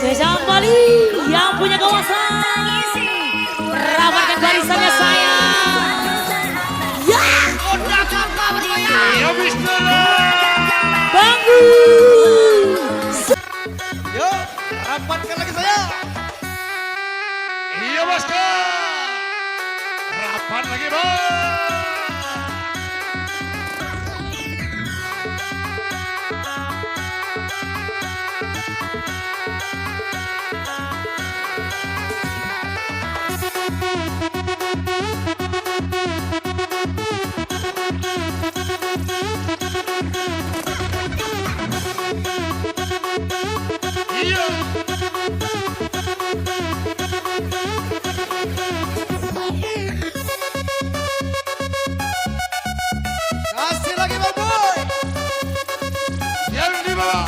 Spesial Bali yang punya kawasan. Rapatkan barisannya saya. Ya. Udah kakak bergoyang. Ya bismillah. Bagus. Yuk, rapatkan lagi saya. Iya bosku. Rapat lagi bos. Iya. Kasih lagi bang boy. Yang di bawah.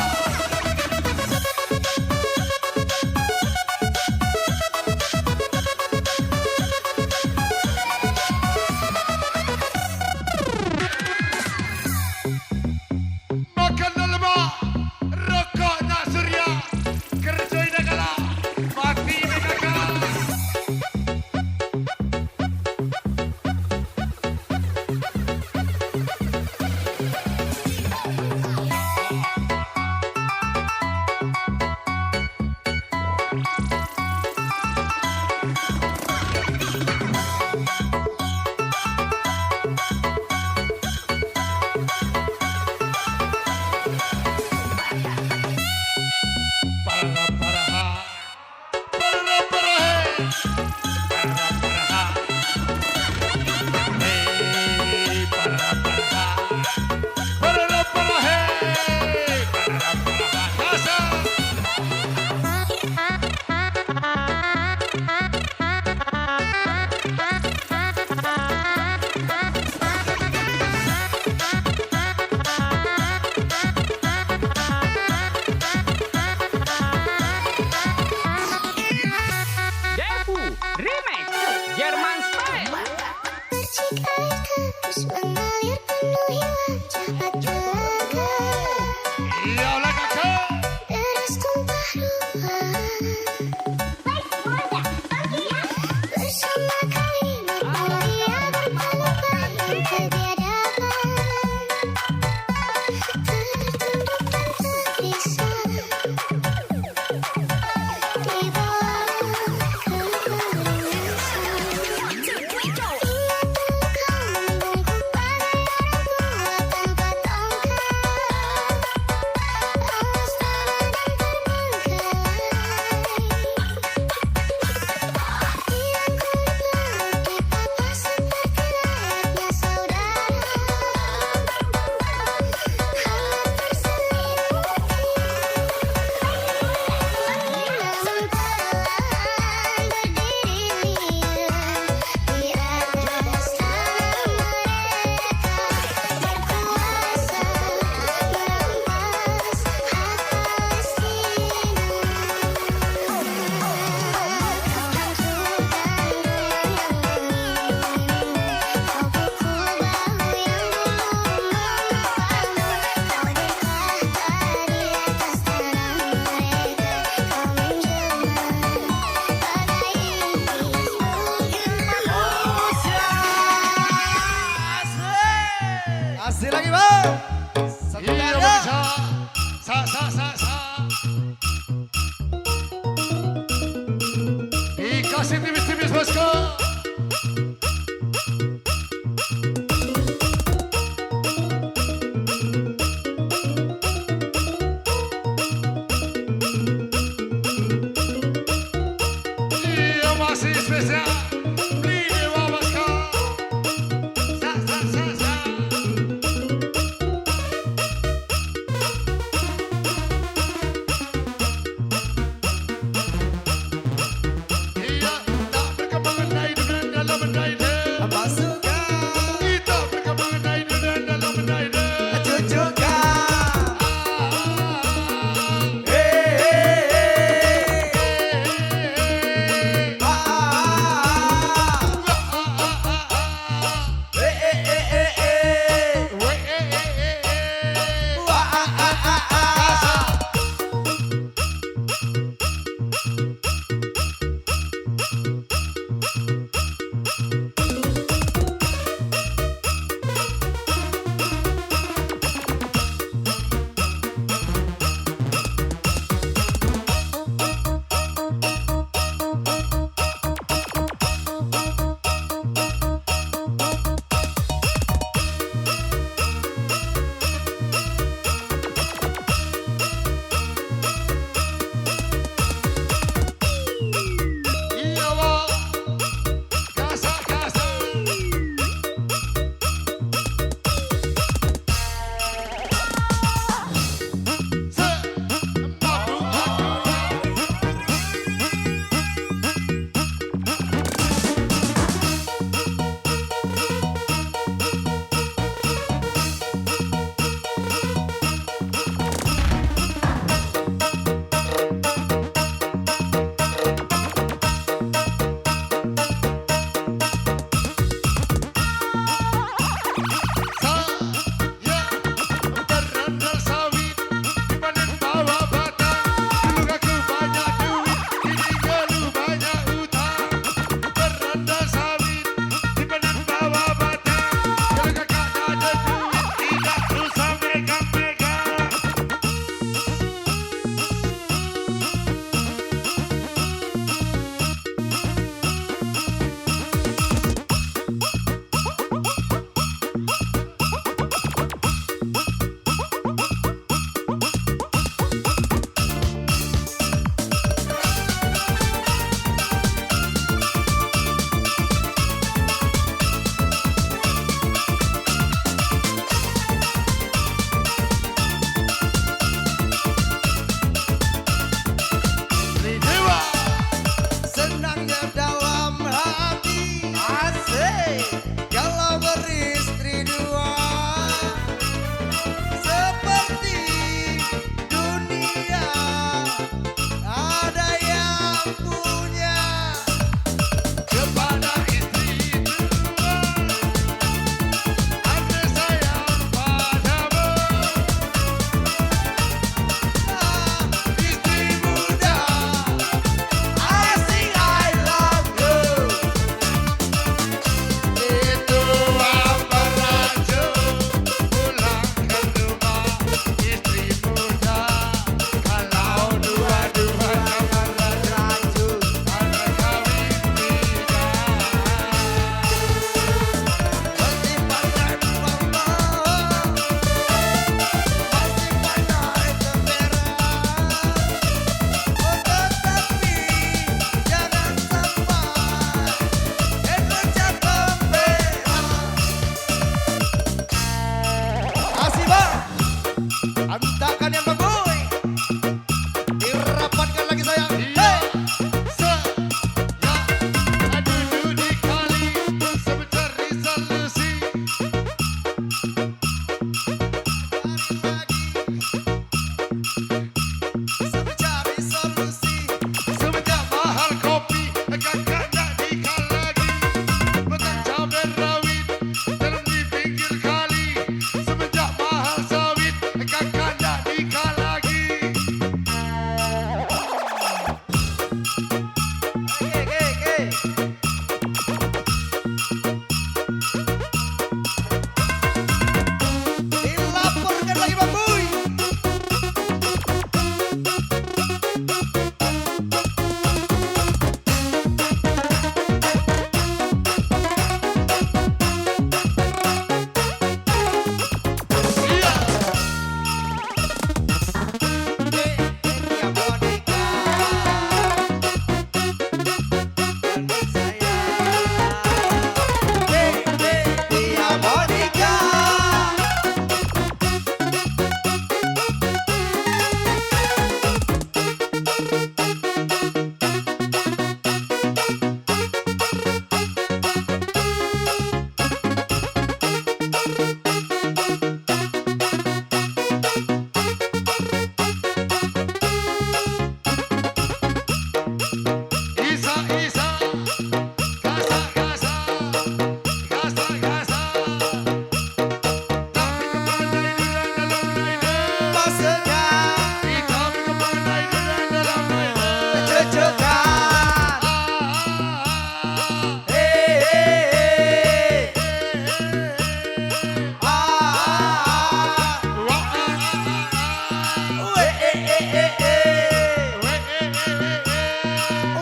Makan lemak, rokok nak surya, kerja negara, mati negara. Defu Remix Jerman Style. Terus mengalir penuhi wajah bahagia. Iyalah kakak. Deras tumpah rupa. Bersama kalimat mulia berpalung yang ketiadakan. Tertunduk dan tergelisah. Di bawah Kasih lagi bang. Satu Iya tanda. bisa. Sa. Dikasih tipis-tipis bosku. Iya masih spesial. Beli dewa bosku. Sa. Iya,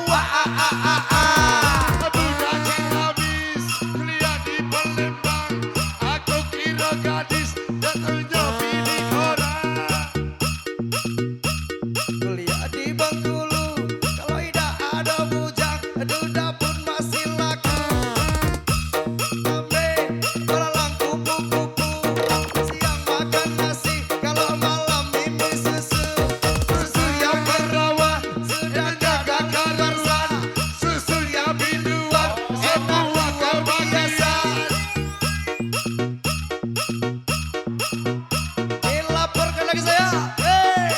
Wah, Budak Ciamis, kuliah di Palembang. Aku kira gadis, datangnya bini orang. kuliah di Bengkulu. Kalau tidak ada bujang, duda pun masih laku. Sampai belalang kupu-kupu, siang makan nasi, kalau malam minum susu. Susu yang berawak, sudah jaga kabarsan. Susu yang biduan, semua kebagian. Dilaporkan lagi saya. Hey!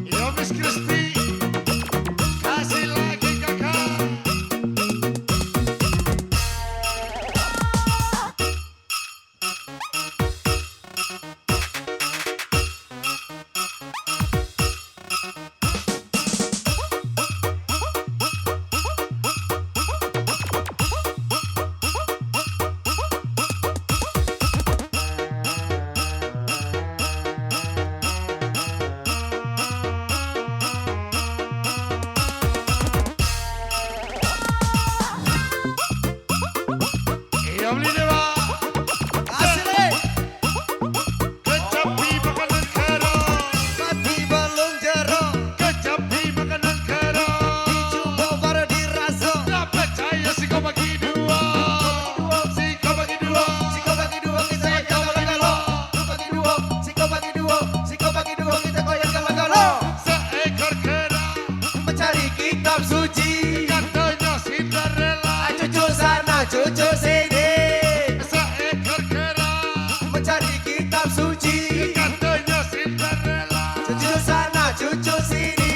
Yo Miss Christy, kasih lagi kakak. Yo beli dewa, Kasih nih. kecapi makanan kero, Mati balung jeruk, kecapi makanan kero. coba baru dirasa. Tak percaya si kau bagi dua, si kau bagi dua. Si kau bagi dua kita yang galau-galau. Kau bagi dua, si kau bagi dua, si kau bagi dua kita yang galau-galau. Seekor kera, Mencari kitab suci, katanya Cinderella. cucu sana, cucu sini. Seekor kera, Mencari kitab suci, katanya Cinderella. cucu sana, cucu sini.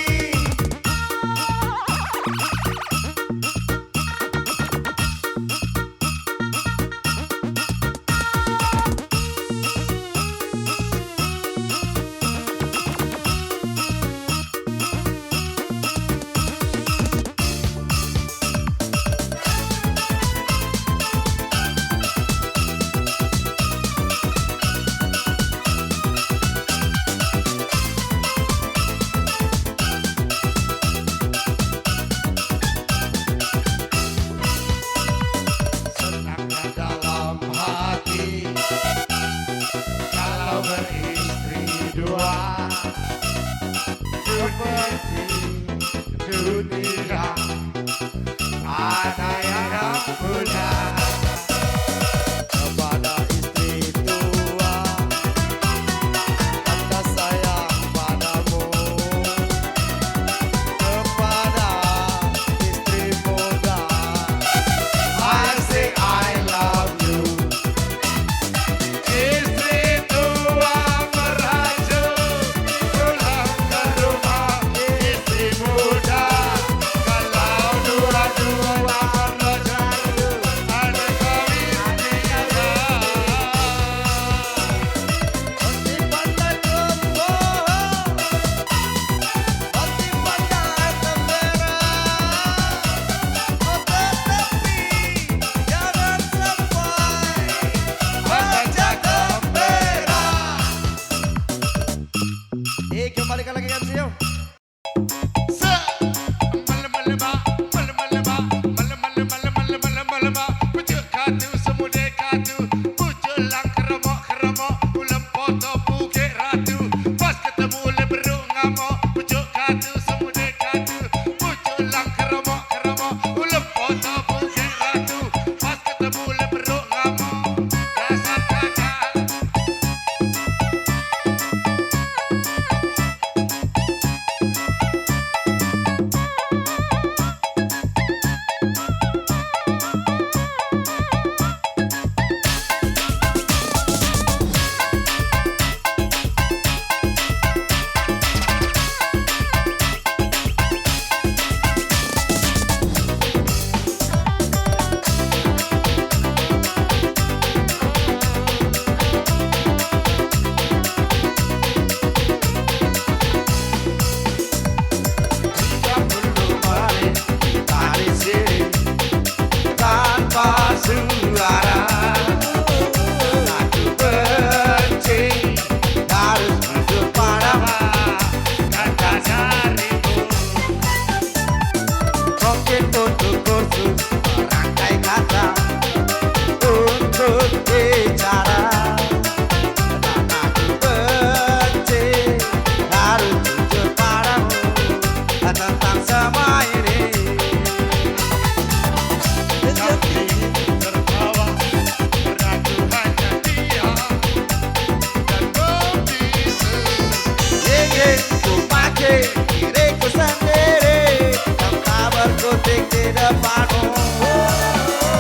cantik di depanmu.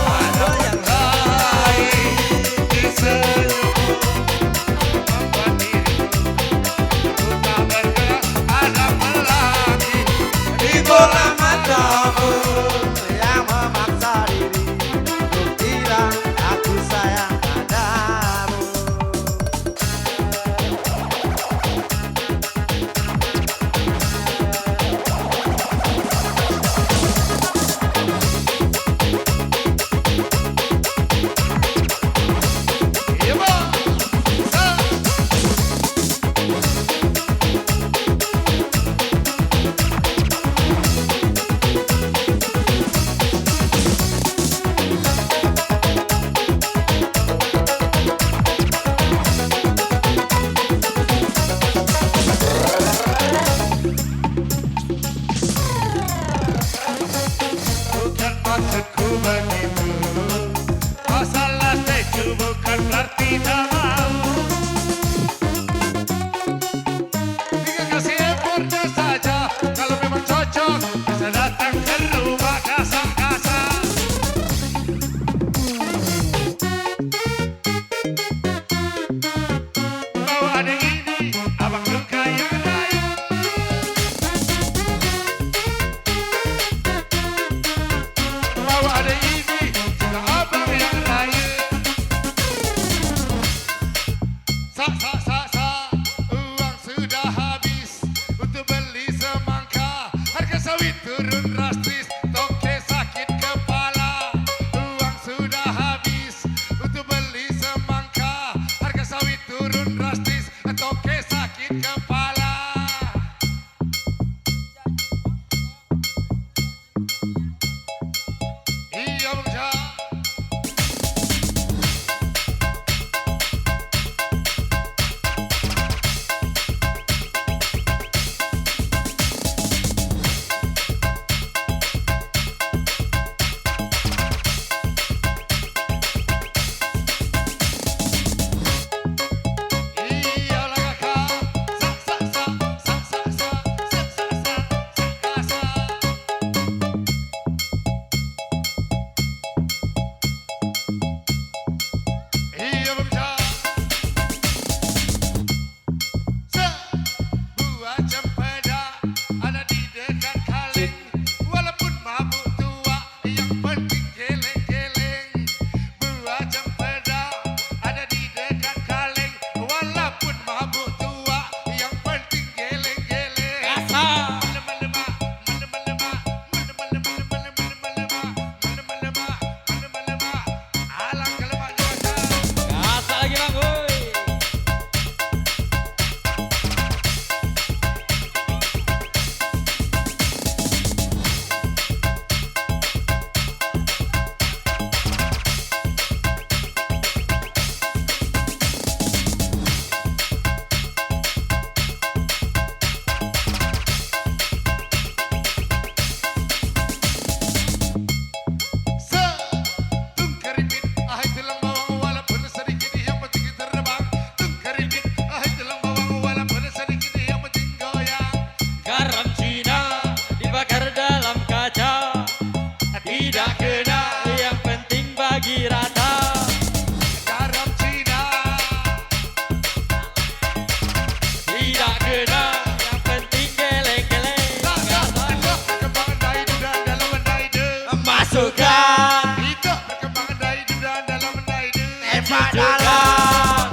Ada yang lain di senyummu, membuat diriku tak bergerak. Ada pelangi di bola matamu yang memaksa diri untuk bilang aku sayang padamu. Iya, Bang. Bukan maksudku begitu, masalah itu bukan berarti tak mau. Tinggal kasih effortnya saja, kalau memang cocok bisa datang ke rumah kasar-kasar. Bawa adik ini, abang suka yang lain. Bawa adik ini, juga abang yang lain. Uang sudah habis untuk beli semangka. Harga sawit turun drastis, toke sakit kepala. Uang sudah habis untuk beli semangka. Harga sawit turun drastis, toke sakit kepala. Iya, Bang Syah. Iyalah kakak, iya, Bang Syah. Sebuah cempeda ada di dekat kaleng, walaupun mabuk tua, yang penting geleng-geleng. Buah cempeda ada di dekat kaleng, walaupun mabuk tua, yang penting geleng-geleng. Melemak, alangkah lemak cuaca. Gasak lagi bang, woi. Tungkeripit, ahai tulang bawang walaupun sedikit, yang penting terbang. Tungkeripit, ahai tulang bawang walaupun sedikit, yang penting goyang. Garam Cina dibakar dalam kaca, tidak kena, yang penting bagi rata. Garam Cina, Tidak kena, yang penting geleng-geleng. perkembangan daidu dan dalam mendaidu. Masukkan Itu perkembangan daidu dan dalam mendaidu. Emak dalam.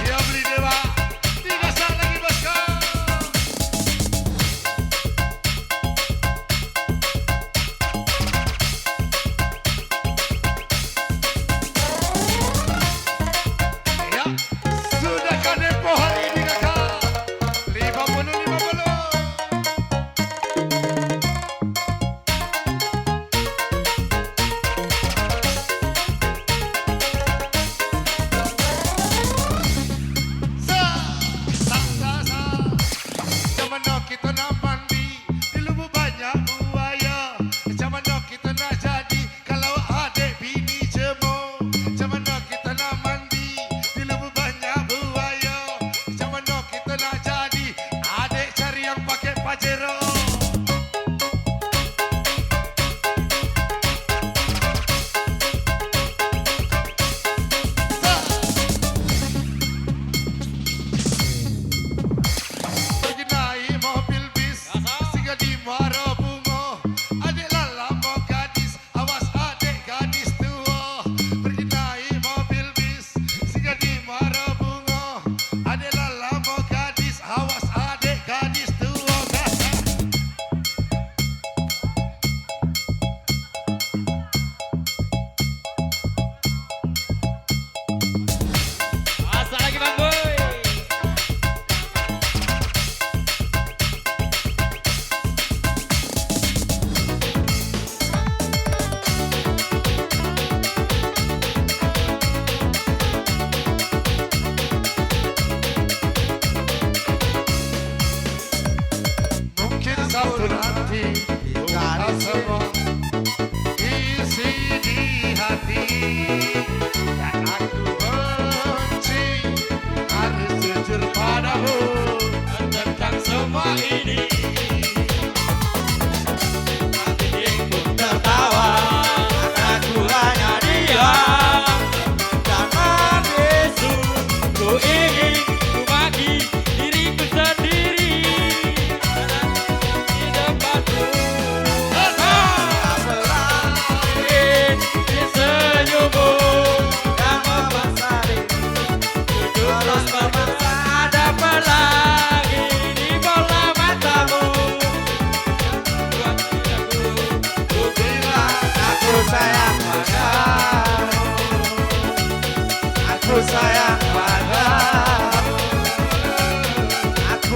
Ya beli dewa, 3 saat lagi bosku.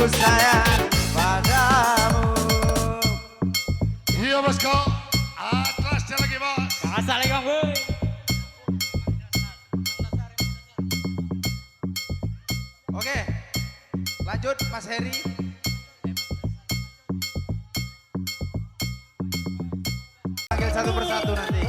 ku sayang padamu. Iya bosku, atlasnya lagi bos. Assalamualaikum boy. Oke, lanjut Mas Heri. Panggil satu persatu nanti.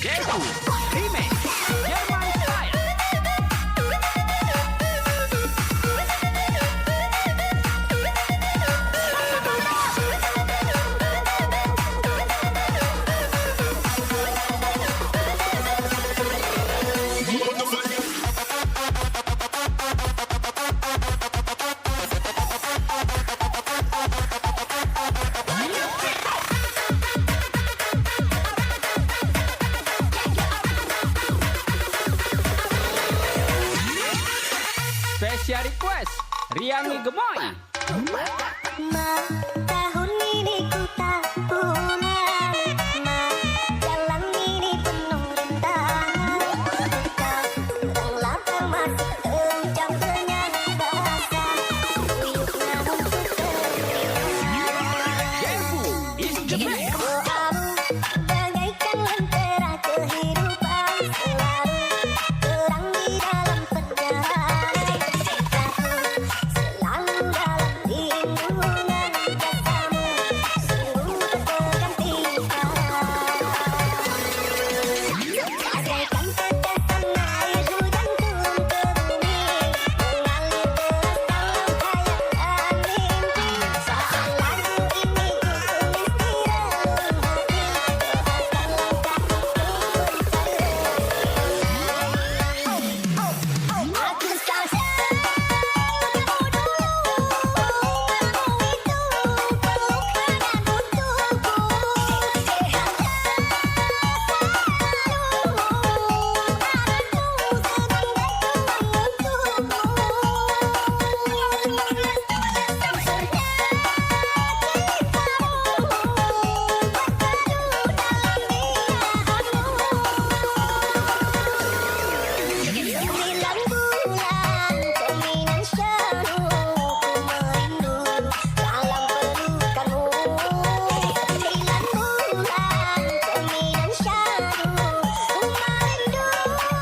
Jesu Remix Jerman Style. Special request Riangi Gemoy. Tahun ini ku tak pulang, jalan ini penuh rintangan. Kau lapar masih kencang kenyang rasa, uyuk namun ku terbiasa. Jesu is the best. Doamu bagaikan lentera kehidupan, selalu terang di dalam perjalanan. Selalu dalam lindungan jasamu, sungguh tak tergantikan. Bagaikan tetesan air hujan turun ke bumi, mengalir deras dalam khayalan mimpi. Saat lagu ini ku tulis di relung hati, doakan langkahku mencari. Aku salsa dulu, kamu itu pelukan dan untukku. Sehat Sembilan bulan cerminan syahdu, ku merindu dalam pelukanmu. Sembilan bulan cerminan syahdu, ku merindu dalam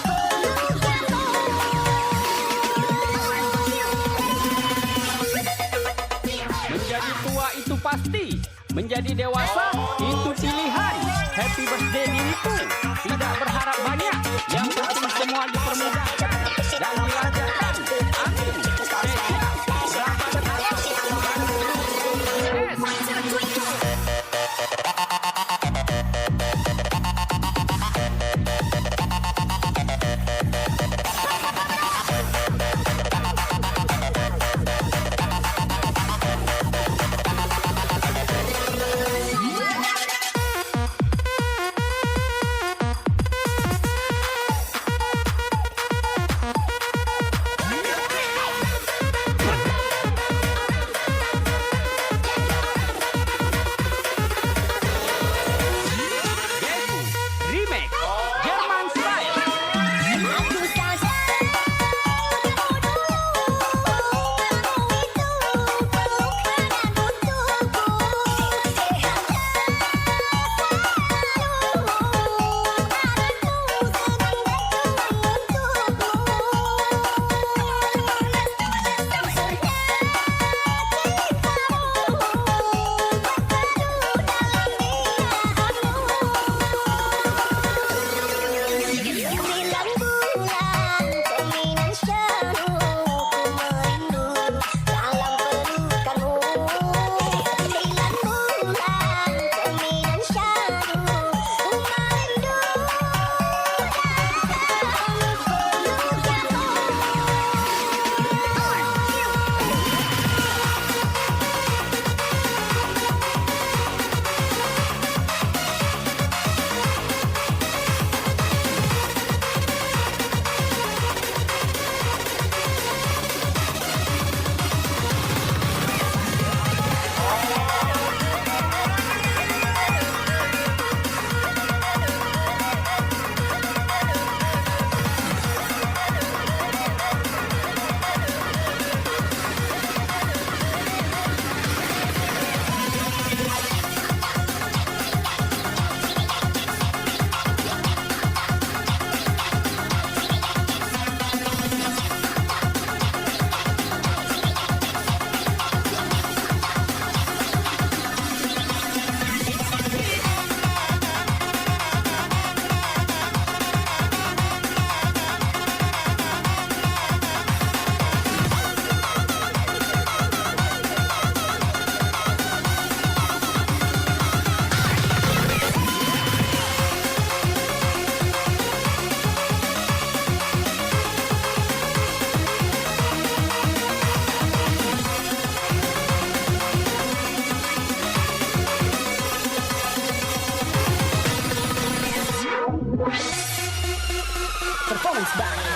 pelukanmu. Menjadi tua itu pasti, menjadi dewasa itu pilihan. Happy birthday diriku, tidak berharap banyak, yang penting semua dipermudahkan dan dilancarkan. Amin. Spesial, Rapat Atas,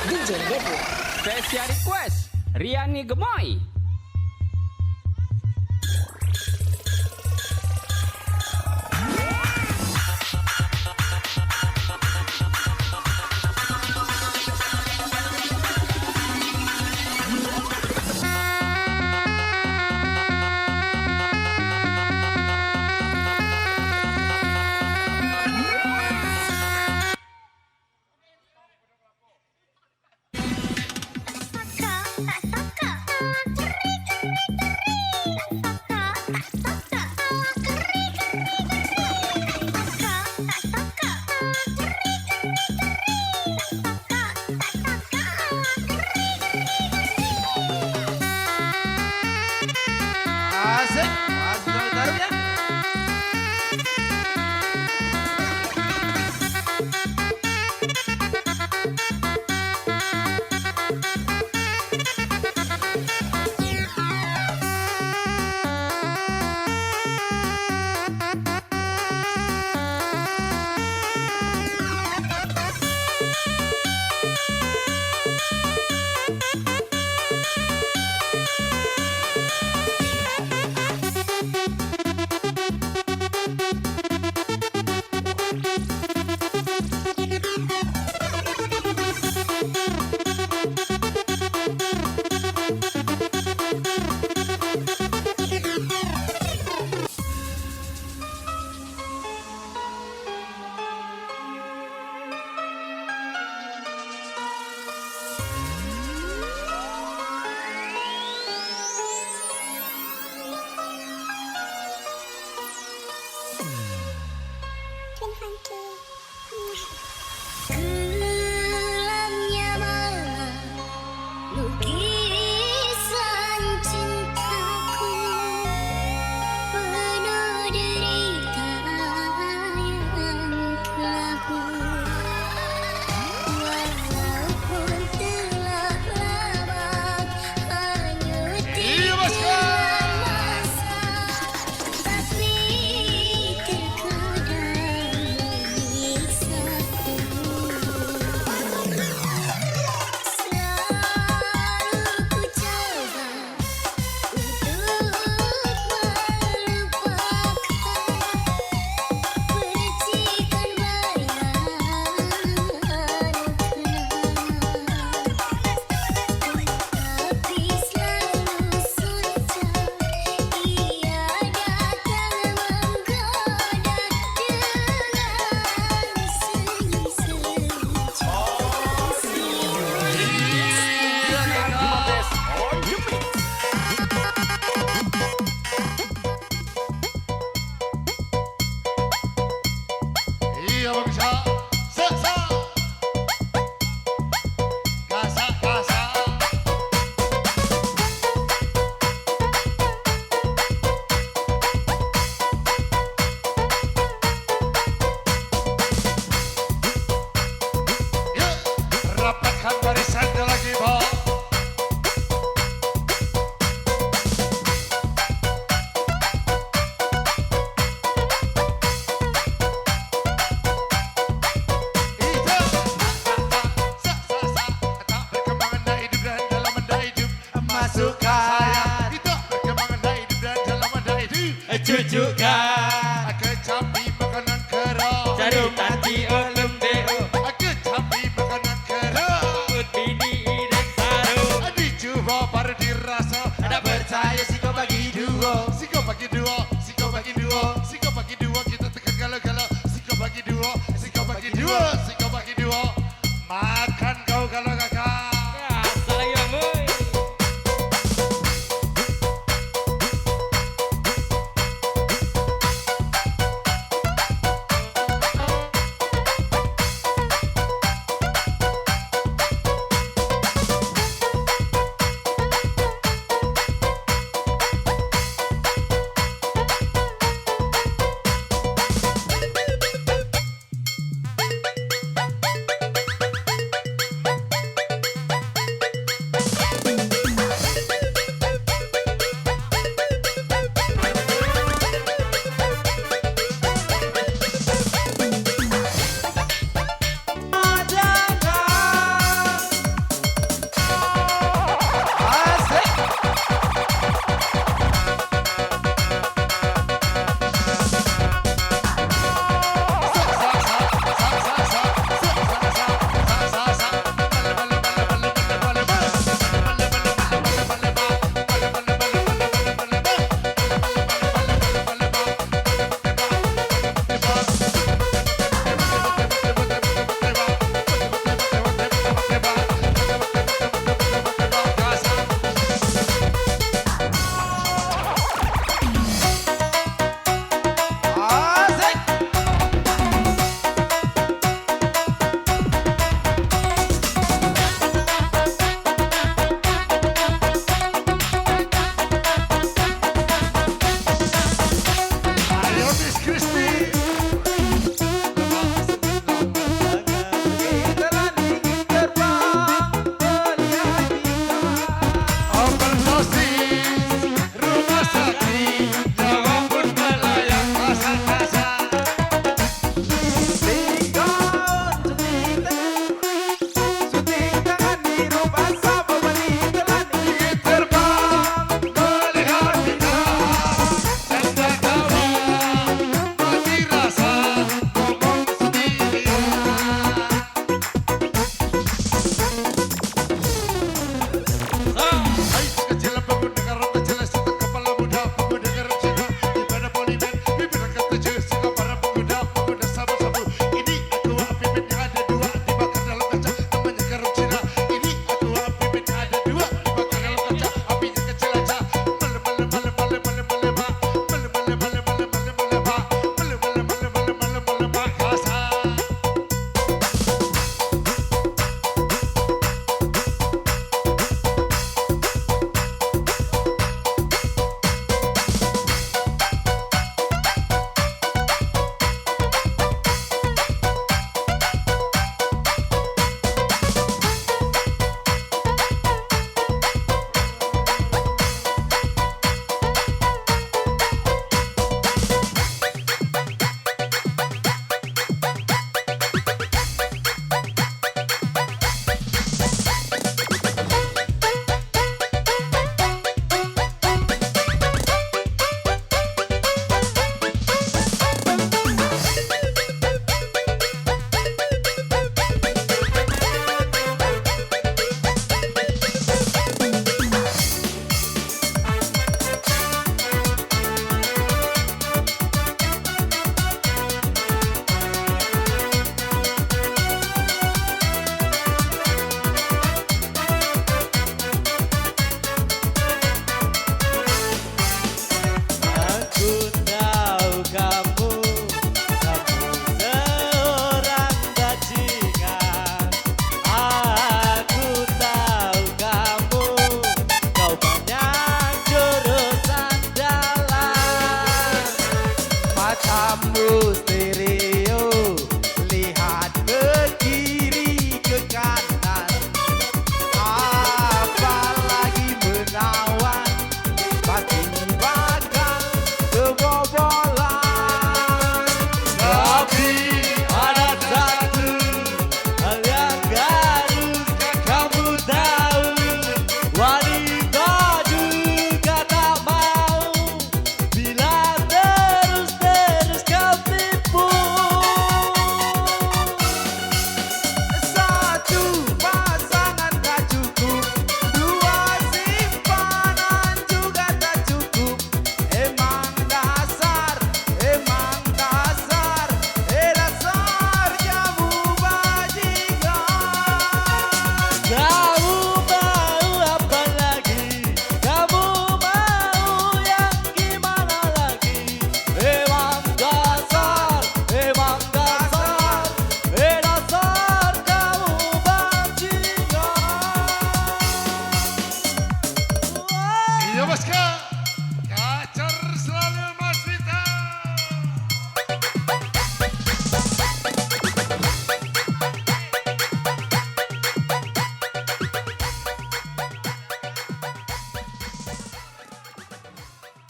DJ Debu. Special request Riani Gemoy. Tak saka, tak saka, tak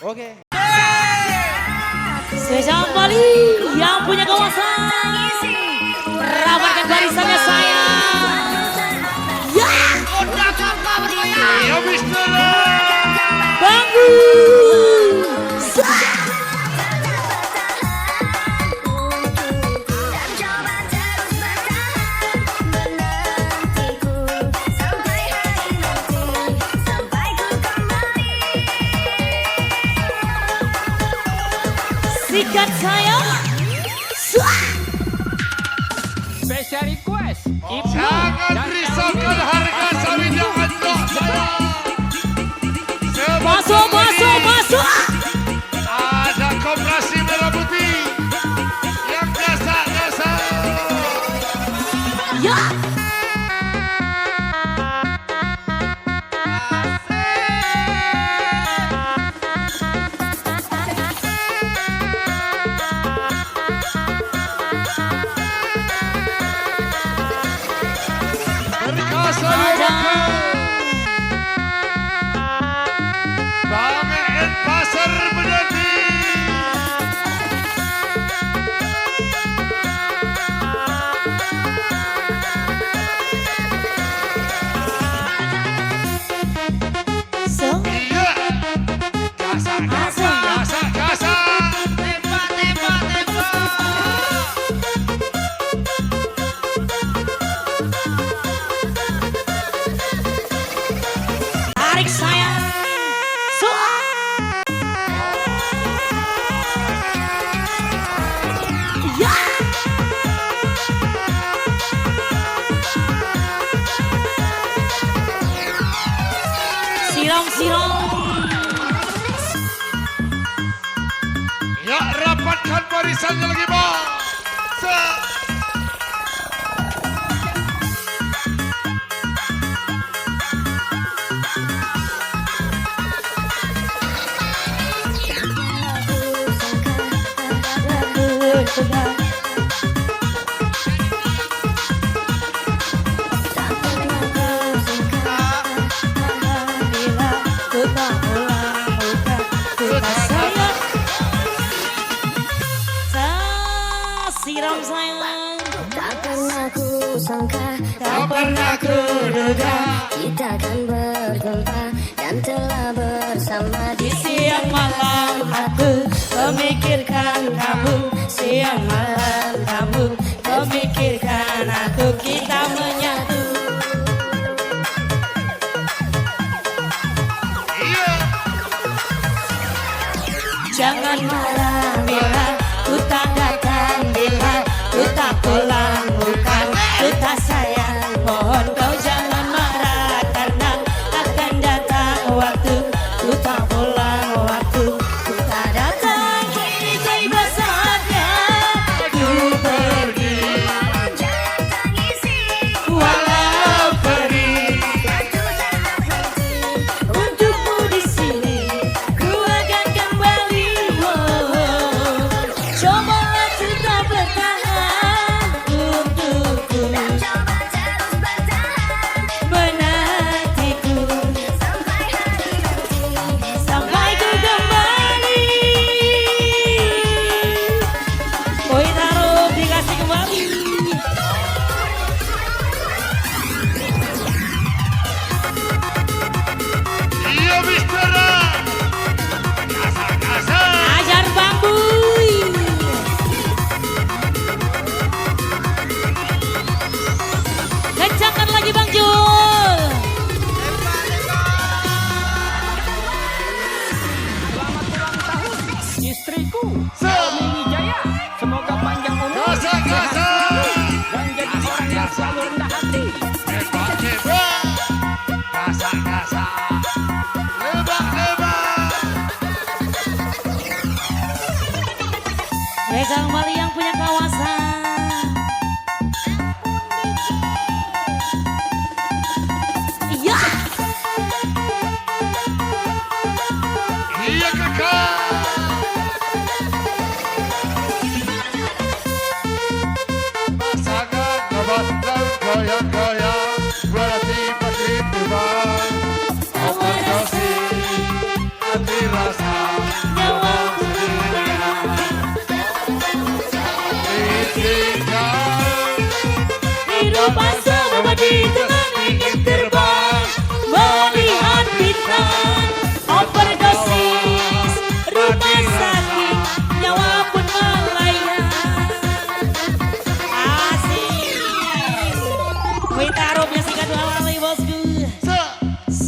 Oke. Spesial Bali yang punya kawasan. Rapatkan barisannya saya. Ya. Ya Mister. Bagus. Coba terus bertahan menantiku sampai hari nanti sampai ku kembali. Sikat saya. Special request Ibnu Jangan dan risaukan harga sawit yang anjlok saya. Masuk, masuk, masuk. Ada koperasi merah putih yang gasak-gasak. Ya. Perkasa Lumakan. Bangen pasar menanti. So. Iya. Gasak-gasak, gasak-gasak. Tarik saya. So. Ya. Siram-siram. Ya, rapatkan barisannya lagi, Bang. Siram sayang. Tak pernah ku sangka, Tak pernah ku duga kita akan berjumpa dan telah bersama di siang malam aku memikirkan kamu. Siang malam kamu memikirkan aku. Kita menyatu. Iya. Jangan marah bila ku tak datang, bila ku tak pulang, bukan ku tak sayang. Mohon kau jangan marah karena akan datang waktu ku tak pulang, waktu ku tak datang. Kini tiba saatnya ku pergi, jangan tangisi walau perih. waktu tak berhenti. Untukmu di sini ku akan kembali. Oh, Kehidupan semudi dengan ingin terbang, melihat bintang, overdosis, rumah sakit, nyawa pun melayang. Asik. Wih taruhnya singkat lalai bosku.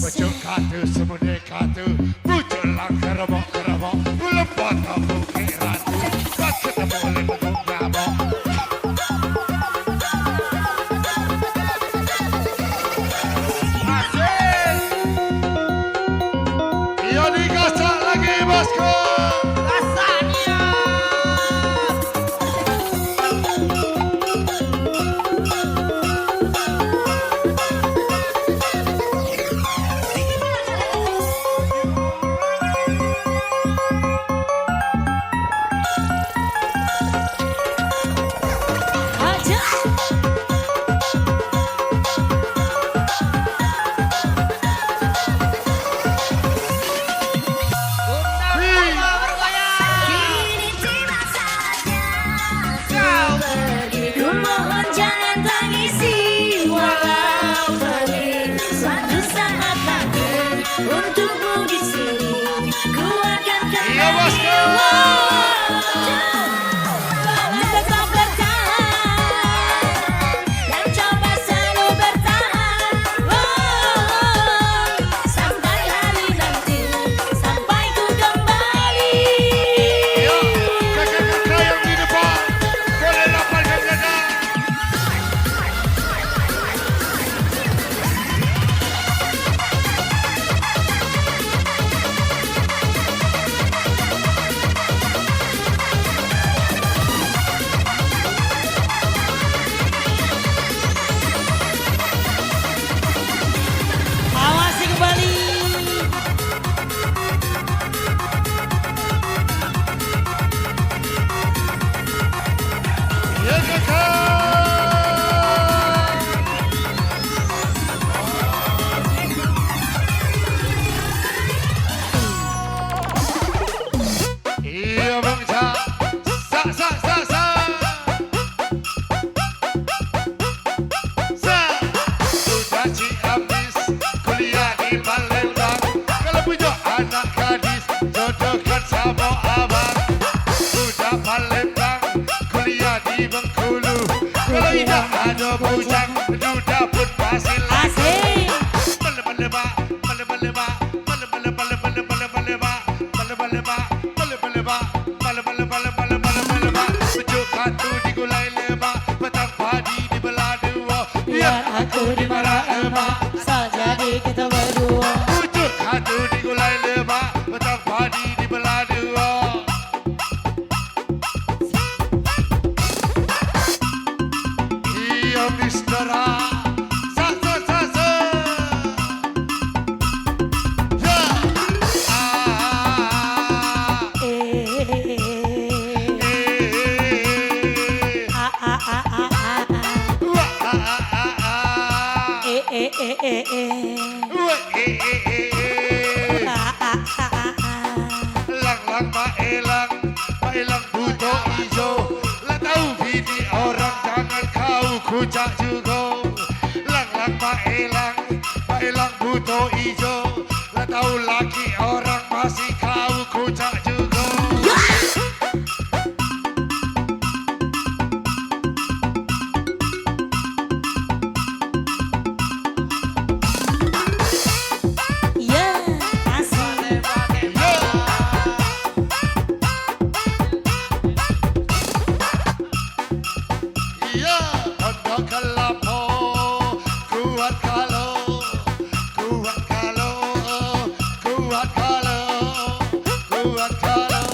Pucuk katu semude katu, pucuk lang kerebok kerebok, lepot kamu ke ratu, pas ketemu oleh bentuk nyabok. Asik. Iya dikasak lagi bosku. Aja. Kini tiba saatnya kau pergi. Ku mohon jangan tangisi walau pergi. Suatu saat nanti untukmu di sini ku akan Iya bosku. tetap bertahan dan coba selalu bertahan. Sampai hari nanti, sampai ku kembali. Iya, kakak-kakak yang di depan, boleh lapangkan dada. Awasi kembali. Iya kakak. Iya bangsa, sa sa sa sa. Sa, sudah habis kuliah di Palembang. Kalau punya anak gadis, jodohkan sama abang. Sudah Palembang, kuliah di Bengkulu. Kalau tidak ada bujang, duda pun pasti Asik. Meleba, meleba, meleba, meleba, meleba, meleba, meleba, meleba, meleba, meleba, meleba, meleba, meleba, meleba, meleba. Pucuk katu digulai leba, petang padi dibelah dua. Biar aku dimarah emak, jadi kita berdua. Pucuk katu digulai leba, petang padi dibelah dua. Iya mistera, sa sa sa sa. Ya, lang maelang buto ijo. Lah tahu bini orang jangan kau kucak juga. Lang maelang buto ijo. Lah tahu laki orang masih kau kucak juga. Ya, asik. Iya, ondo kelapo, kuat kalau, kuat kalau, kuat kalau, kuat kalau.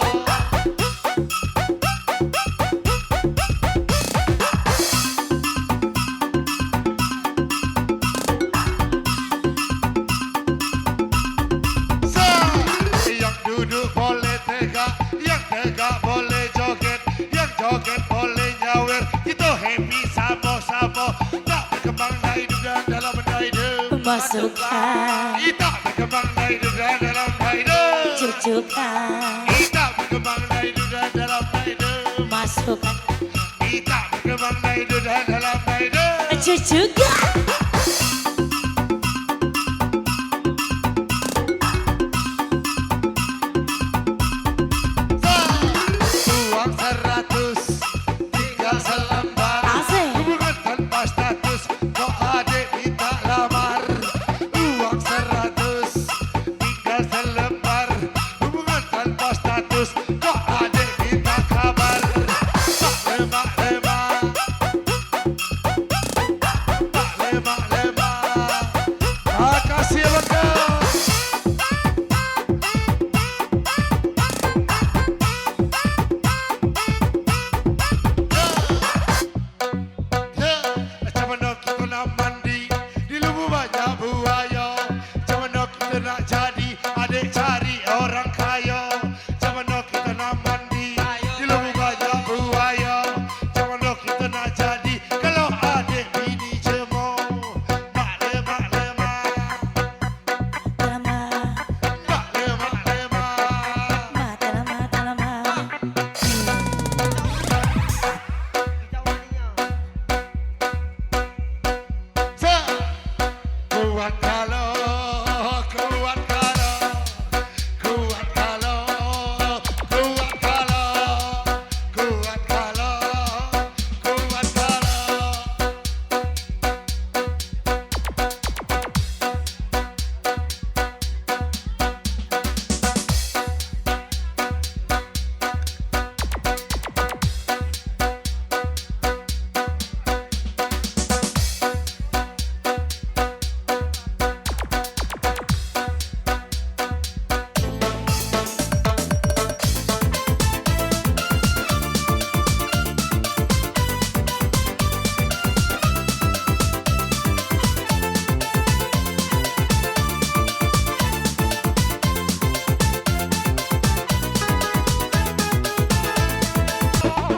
Yang duduk boleh tegak, yang tegak boleh joget, yang joget boleh nyawer. Kita happy sama-sama, tak berkembang naik hidup dalam hidup. Masukkan, Kita berkembang naik hidup dalam hidup. cucukkan, Kita berkembang naik hidup dalam hidup. masukkan, Kita berkembang naik hidup dalam hidup. lucu juga. Uang 100 tinggal selembar. Asik. Hubungan tanpa status, kok adik minta lamar. Uang 100 tinggal selembar. Hubungan tanpa status, kok adik minta kabar. Mak lemak. Mak lemak. Makasih lengkap. Macam mana kita nak mandi di lubuk banyak buaya. Macam mana kita nak jadi adik cari orang kaya. Macam mana kita nak mandi di lubuk banyak buaya. Macam mana kita nak jadi kalau adik bini cemong. Mak lemak. Lama. Mak lemak. Mata lama. Kuat kalau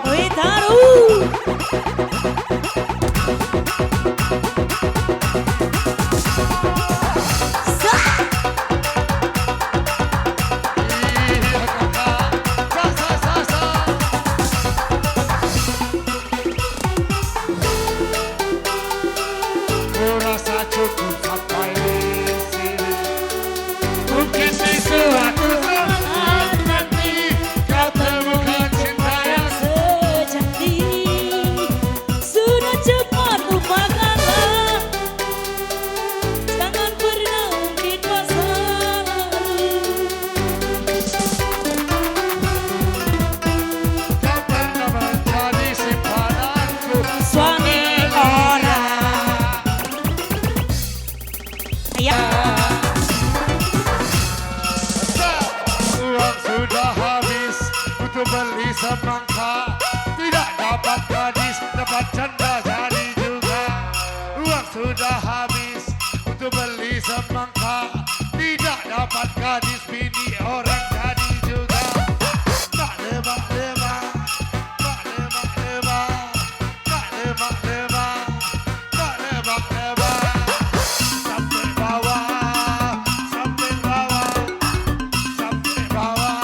Wih, taruh. Rasa cukup sampai di sini. Mungkin di suatu saat nanti kau temukan cinta yang Sejati sudah cepat lupakanlah. Jangan pernah ungkit masa lalu. kau pernah menjadi simpananku. Suami orang. Ya. Uang sudah habis untuk beli semangka. Tidak dapat gadis, dapat canda jadi juga. Uang sudah habis untuk beli semangka. Tidak dapat gadis, bini orang jadi juga. Mak lemak. Sampai bawah.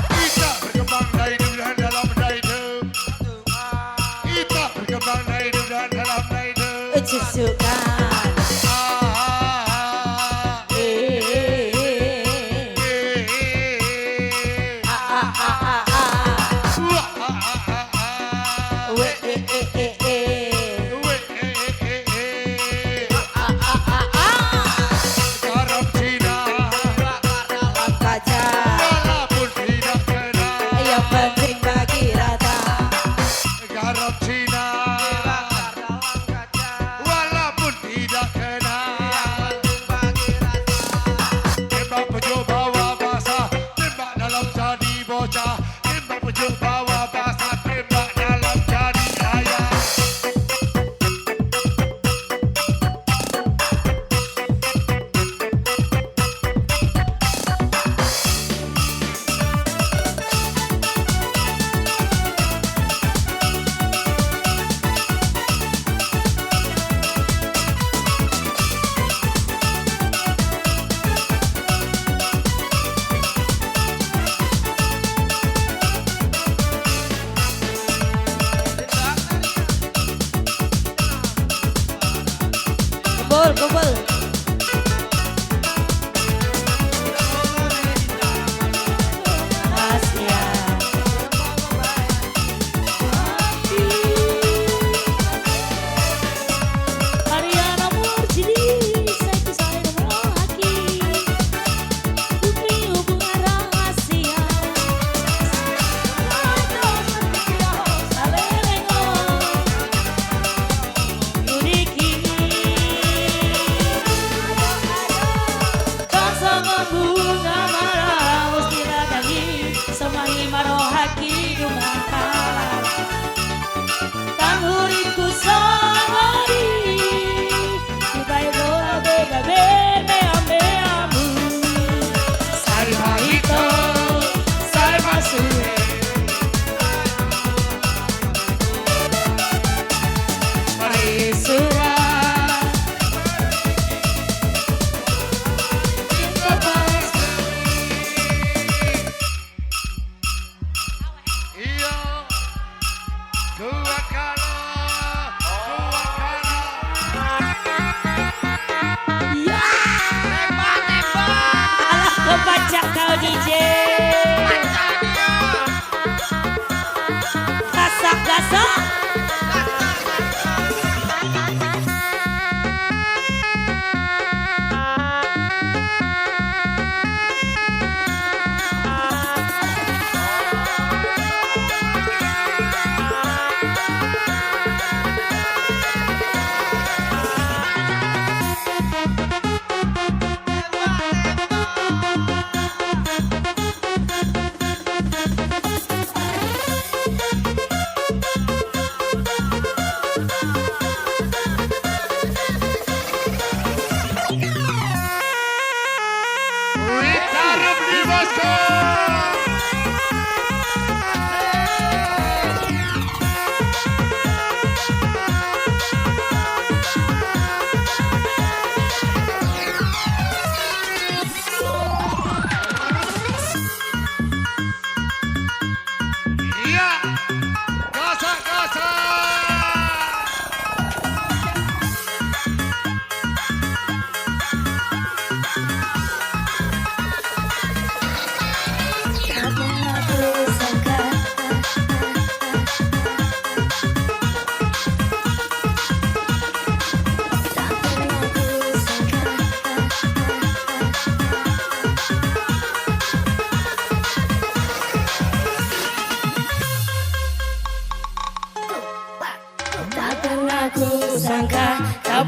Kita berkembang dari hidup dan dalam hidup. Kita berkembang dari hidup dan dalam hidup. Cusukan. Garam Cina Kaca walaupun tidak kena. yang penting bagi rata. Garam Cina walaupun tidak kena. Tembak pejo bawa basah, tembak dalam jadi bocah.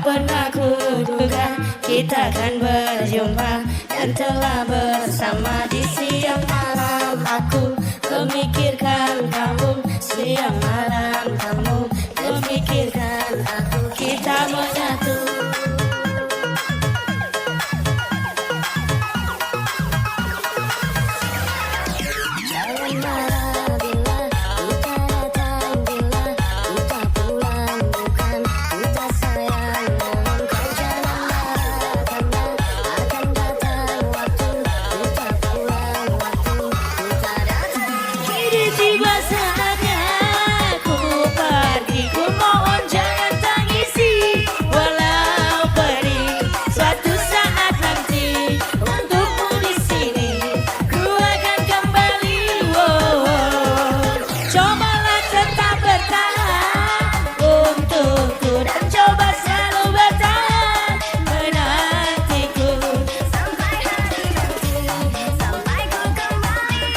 pernah kuduga kita akan berjumpa dan telah bersama di siang malam. Aku memikirkan kamu, siang malam kamu memikirkan aku, kita menyatu. Jangan marah bila kita datang, bila kita pulang, bukan kita sayang. Mohon kau jangan marah karena akan datang waktu kita pulang, waktu kita datang. Kini tiba saatnya ku pergi, ku mohon jangan tangisi. Walau pergi suatu saat nanti untukmu di sini ku akan kembali. Cobalah tetap bertahan untukku dan coba selalu bertahan menantiku sampai hari nanti, sampai ku kembali.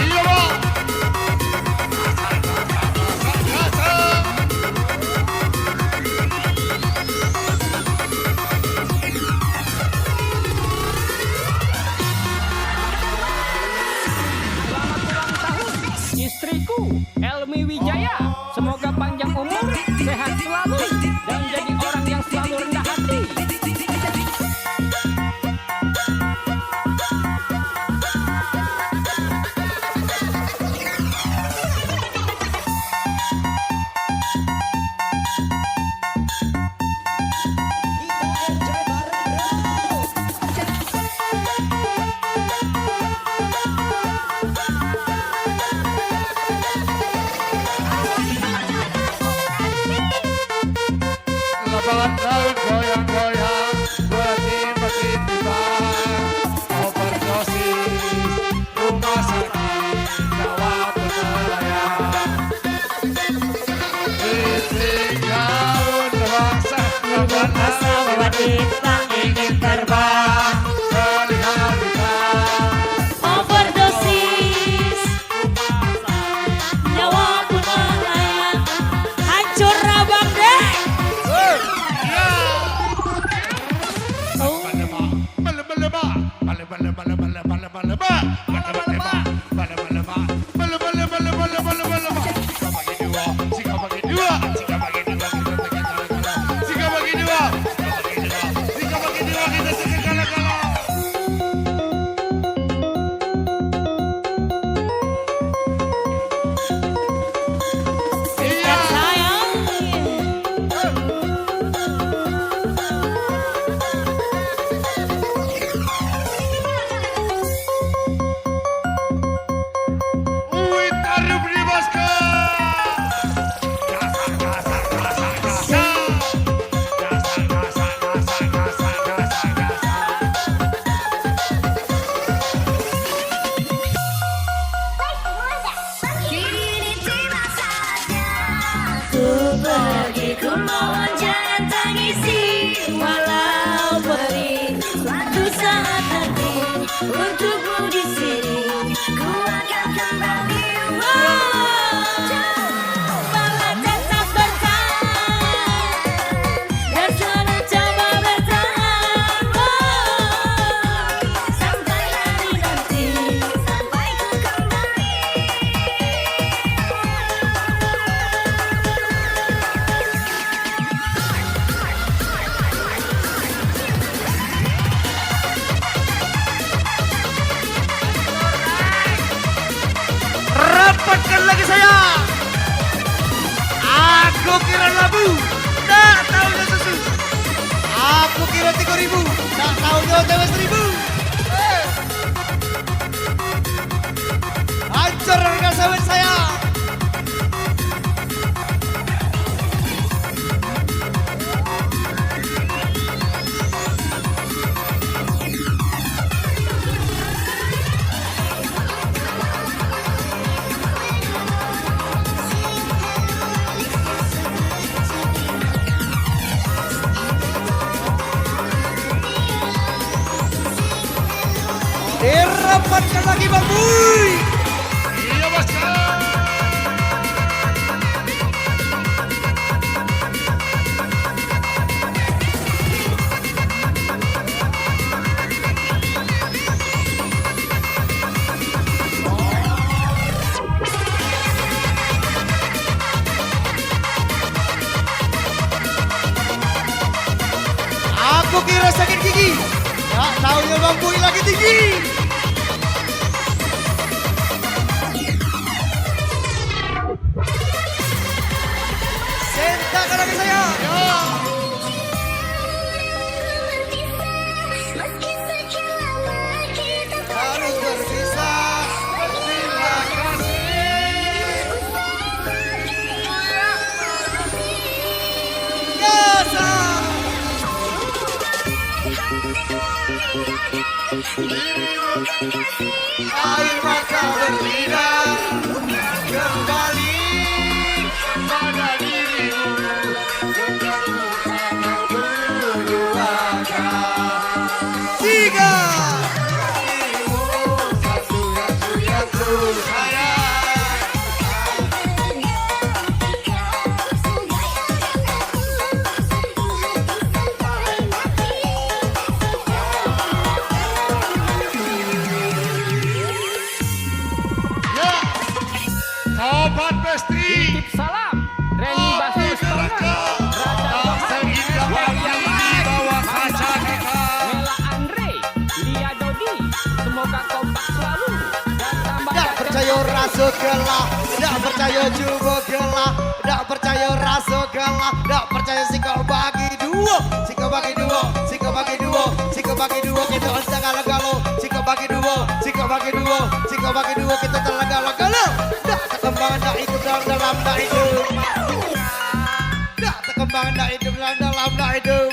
Iya bang. Istriku Elmi Wijaya, semoga panjang umur, sehat selalu, dan jadi orang yang selalu rendah hati. Lapangan laut goyang-goyang, berhenti tiba, overdosis, rumah sakit, nyawa melayang. Listrik daun bangsa, Masa wanita ingin terbang, melihat kita. overdosis, nyawa pun melayang, hancur abang deh. Sikat sayang. Kini tiba saatnya ku pergi, ku mohon jangan tangisi. Walau pergi suatu saat nanti untukmu di sini ku akan kembali. Malah tetap bertahan dan selalu coba bertahan sampai hari nanti, sampai ku kembali. Rapatkan lagi saya. Aku kira labu, tak tahunya susu. Aku kira 3.000, tak tahunya OTW 1.000. Hancur harga sawit saya. lagi Bang Buy. Iya bosku. Aku kira sakit gigi. Gak taunya Bang Buy lagi tinggi. Sentakan lagi saya. Meski sekian lama kita Harus berpisah. Terima kasih. Biasa. Air mata berlinang kembali pada dirimu. Tiga. Dirimu satu-satunya ku sayang. Ya, Sobat Besti. Titip salam Reni Basti Stoner, Tak seindah yang di bawah kaca kita. Mela Andre, Lia Dodi. Semoga kompak selalu dan tambah Tak percaya rasuk gelah, tak percaya coba gelah, tak percaya rasuk gelah, tak percaya si kau bagi dua, si kau bagi dua, si kau bagi dua, si kau bagi dua, kita harus galau-galau, si kau bagi dua, si kau bagi dua, si kau bagi dua, kita tergalau-galau, tak terkembang, tak hidup dalam, tak hidup, tak terkembang, tak hidup dalam, tak hidup.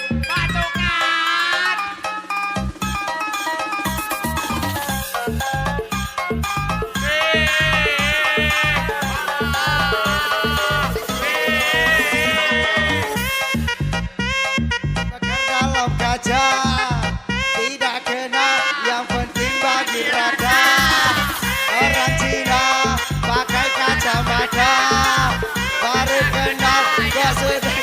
Bakar dalam kaca tidak kena, yang penting bagi rada. Orang Cina pakai kacamata, baru kenal gak sudah.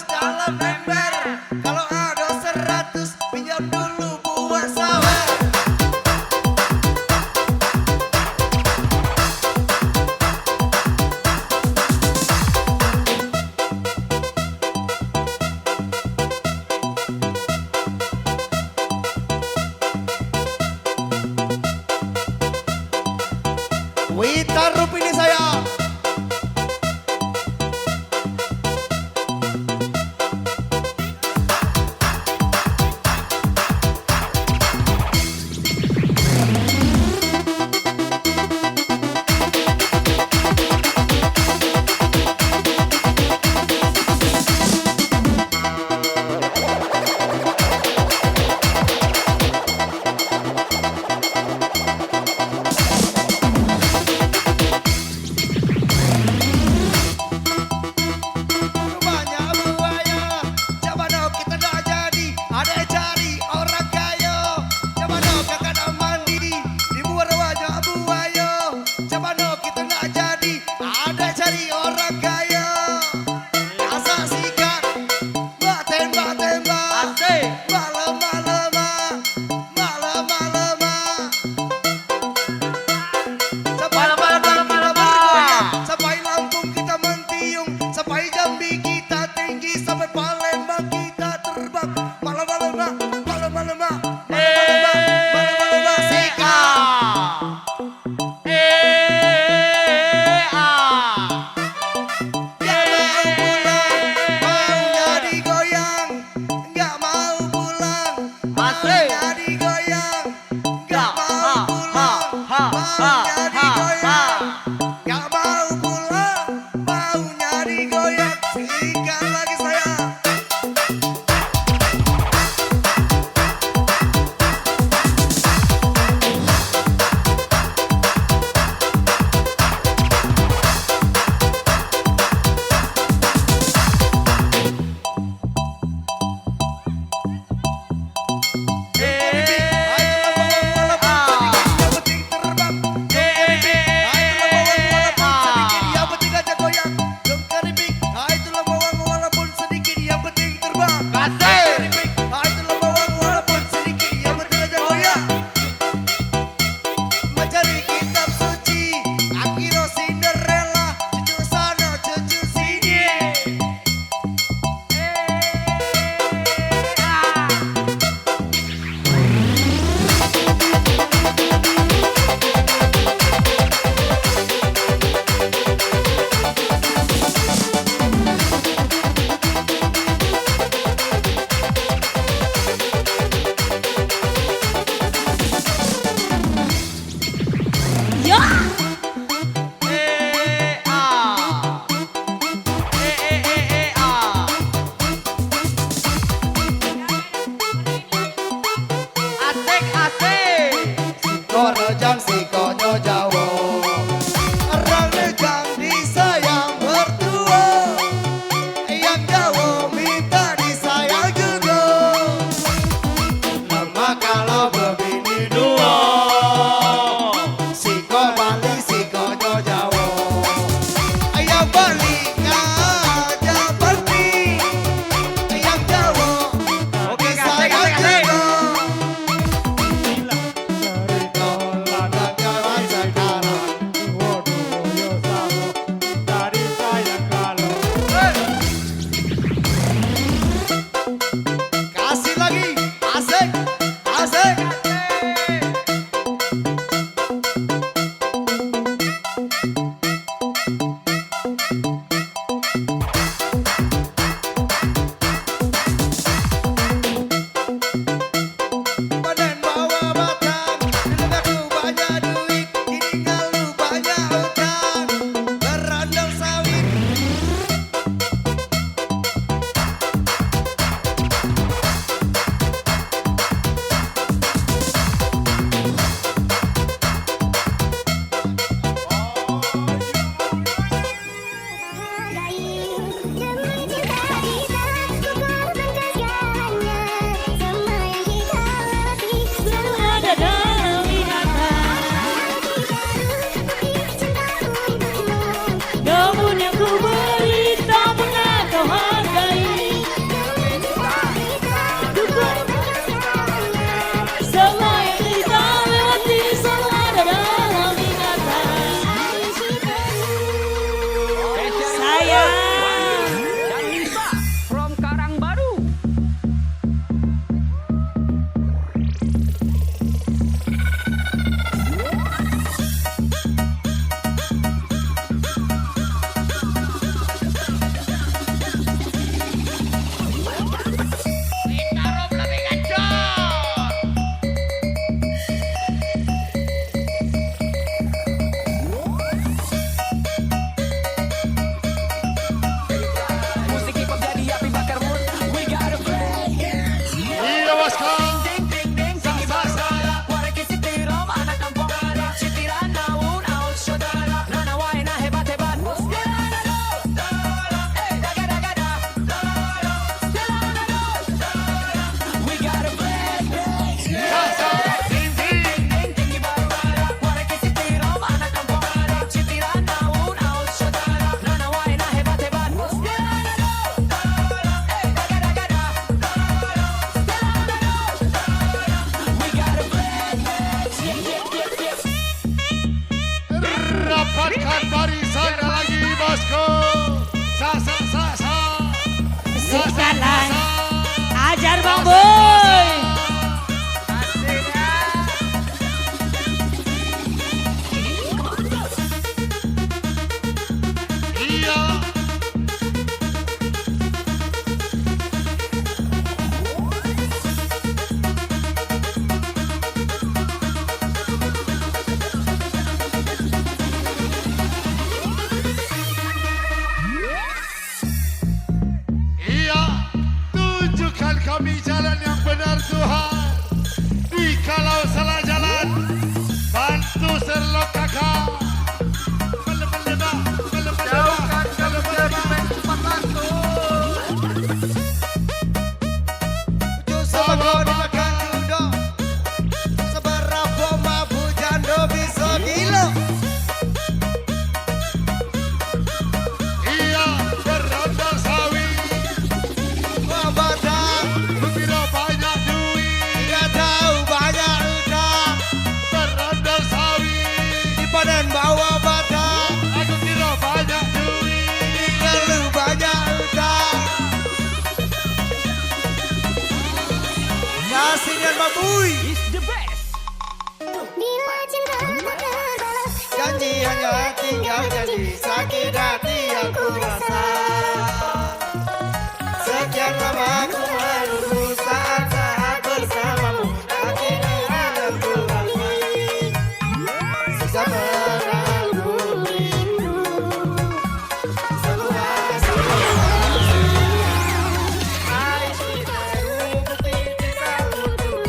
dalam ember. Kalau ada 100 pinjam dulu buat sawer. Wita Rupini saya. kami jalan yang benar Tuhan. Dikalau salah jalan, bantu serlok kakak. Jauhkan kami dari tempat lantu. Sama dimakan kuda. Seberapa mampu jando bisa gila. Iya berondong sawi, Wabadah, kira banyak duit. nggak tahu banyak udah. Berondong sawi, Di panen bawa badak. aku kira banyak duit. Lalu banyak udah. Kasihnya Bang Bui. Is the best. Bila cinta tak terbalas, Janji hanya tinggal janji. Sakit hati yang ku rasa. Sekian lama ku menunggu saat-saat bersamamu. Akhirnya akan ku lalui. Sisa menanggu rindu. Semua Hai cintaku, bukti cintamu dulu.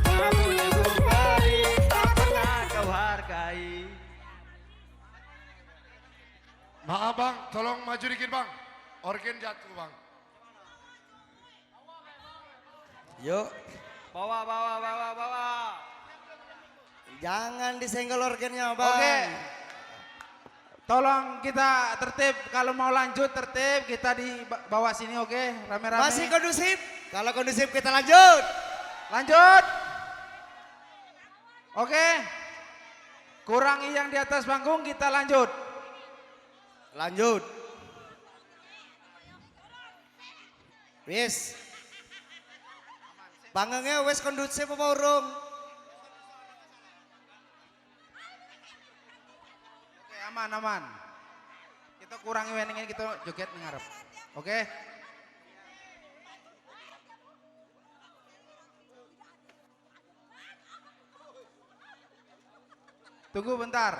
Kamu yang ku beri, tak pernah kau hargai. Maaf bang, tolong maju dikit bang. Organ jatuh bang. Yuk, Bawa. jangan disenggol organnya bang. Oke. Tolong kita tertib, kalau mau lanjut tertib kita di bawah sini, oke? Rame-rame. Masih kondusif? Kalau kondusif kita lanjut. Lanjut. Oke. Kurangi yang di atas panggung, kita lanjut. Lanjut. Wis. Panggungnya wis kondusif apa urung? Oke, aman. Kita kurangi weningnya, kita joget ngarep. Oke? Tunggu bentar.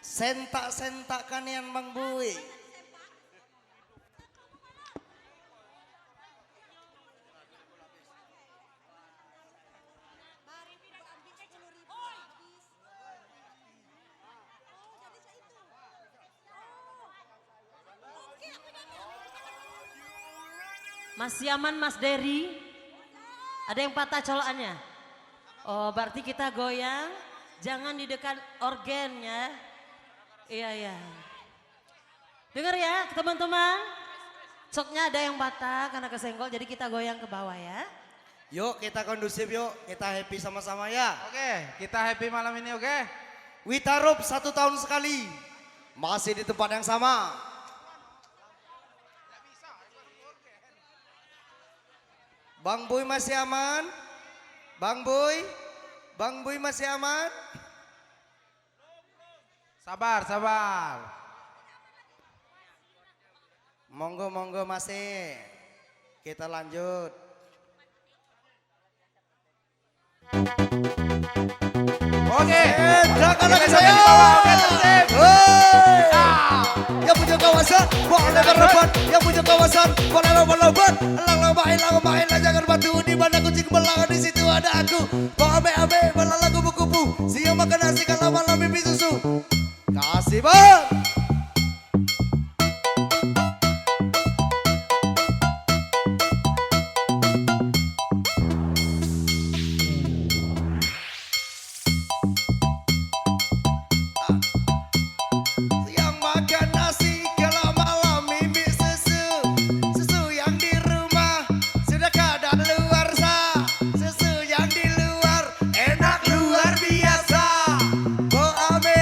Sentak-sentakan yang Bang Bui. Masih aman Mas Dery? Ada yang patah colokannya? Oh berarti kita goyang, jangan di dekat organ ya. Iya. Dengar ya teman-teman, coknya ada yang patah karena kesenggol, jadi kita goyang ke bawah ya. Yuk kita kondusif yuk, kita happy sama-sama ya. Oke, kita happy malam ini, oke? Witarup 1 tahun sekali, masih di tempat yang sama. Bang Bui masih aman? Bang Bui masih aman? Sabar. Monggo masih. Kita lanjut. Oke. Jangan lagi Kita saya. di bawah, oke, tertib. Hei. Yang punya kawasan boleh berebut. Yang punya kawasan boleh lompat. Elang main jangan batu. Di mana kucing belang di situ ada aku. Bang ame belalang kupu-kupu. Siang makan nasi kalau malam mimpi susu. Kasih bang. Siang makan nasi kalau malam mimpi susu. Susu yang di rumah sudah kadang luar sah. Susu yang di luar enak luar biasa. Bo ame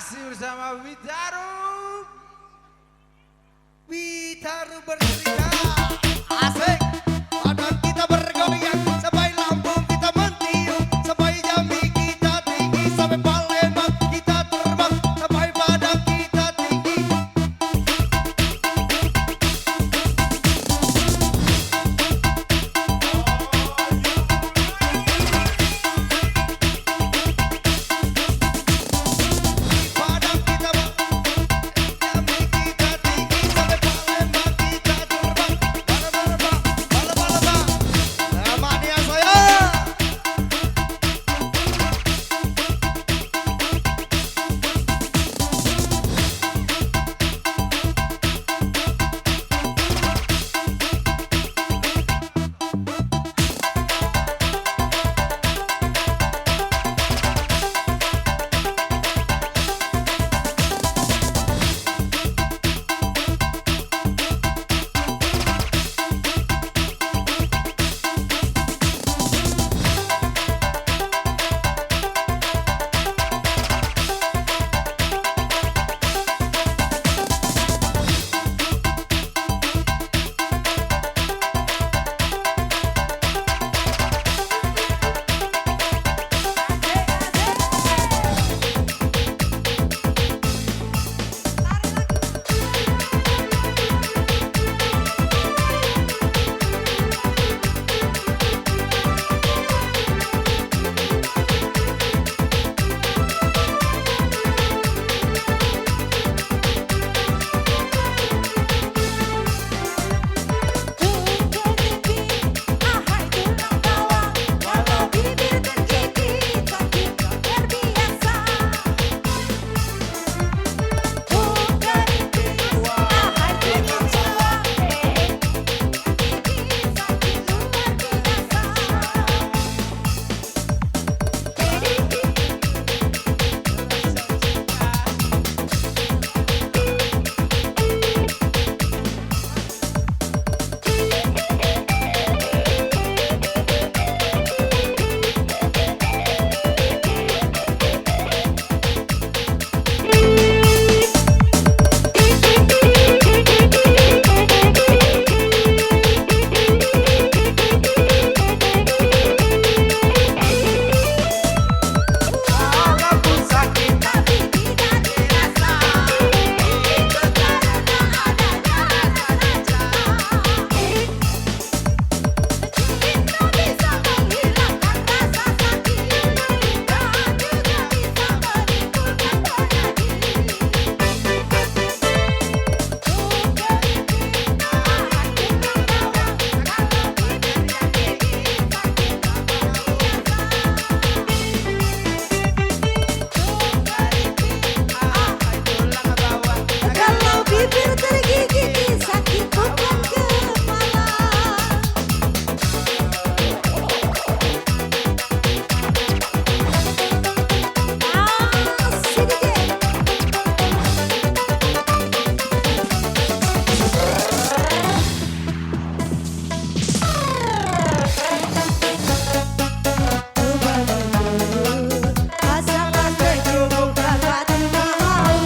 Masih bersama Witaru. Witaru bercerita asik. Badan kita bergoyang sampai lambung kita mentiup, sampai jambi kita tinggi, sampai Palembang kita terbang, sampai badan kita tinggi. Badan kita jambi kita tinggi, sampai Palembang kita terbang. Bala-bala-bala, bala-bala-bala. Mania saya. Walaupun sakit tapi tidak dirasa, itu karena adanya rasa cinta. Cinta bisa menghilangkan rasa sakit dan juga bisa menimbulkan kalau bibir tergigit sakit bukan kepala. Pasangan berjubuk dapat mau,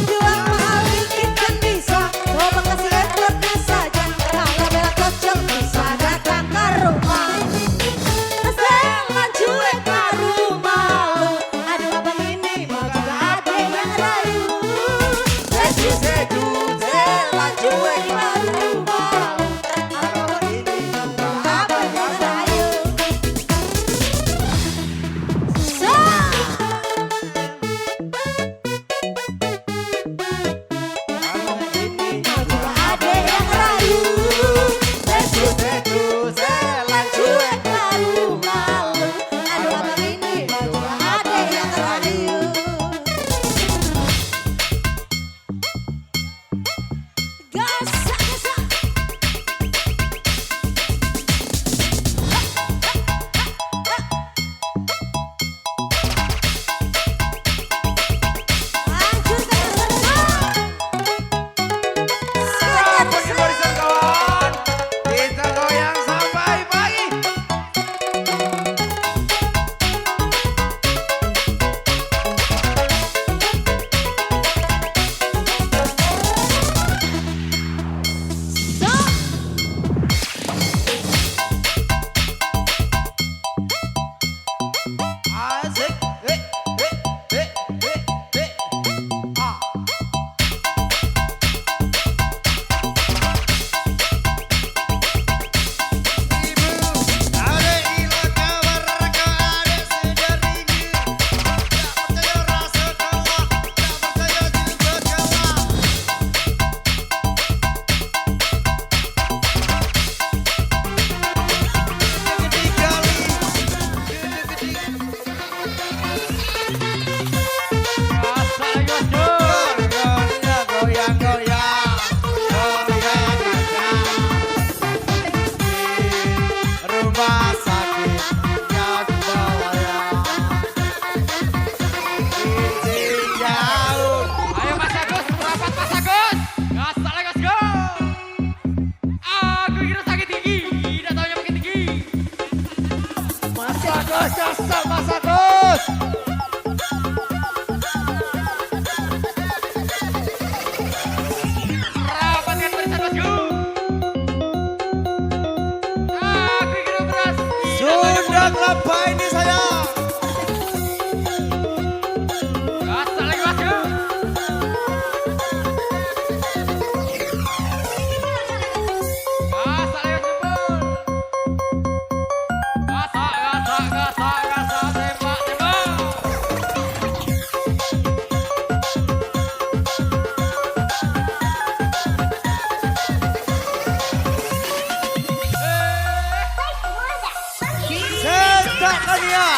jual mahal dikit kan bisa, coba kasih effortnya saja. Kalau bela kocok bisa datang ke rumah. Setelah cuek baru malu, aduh abang ini mau juga ada yang rayu. Seduh, setelah cuek baru malu, abang ini juga ada yang rayu. Ada yang rayu, seduh, setelah cuek baru malu. Aduh abang ini juga ada yang rayu. Gosok Gasak lagi bosku. Gasak lagi jempol. Gasak, gasak, gasak, gasak, tembak, tembak. Sertakan ya.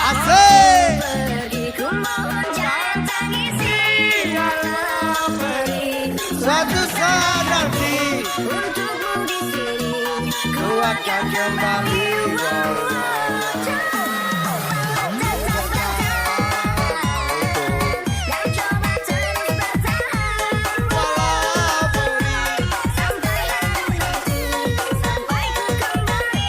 Asik. Pergi ku mohon jangan tangisi kalau pergi. Suatu saat nanti Untukmu di sini ku akan kembali. dan coba terus bertahan sampai aku nanti sampai ku kembali.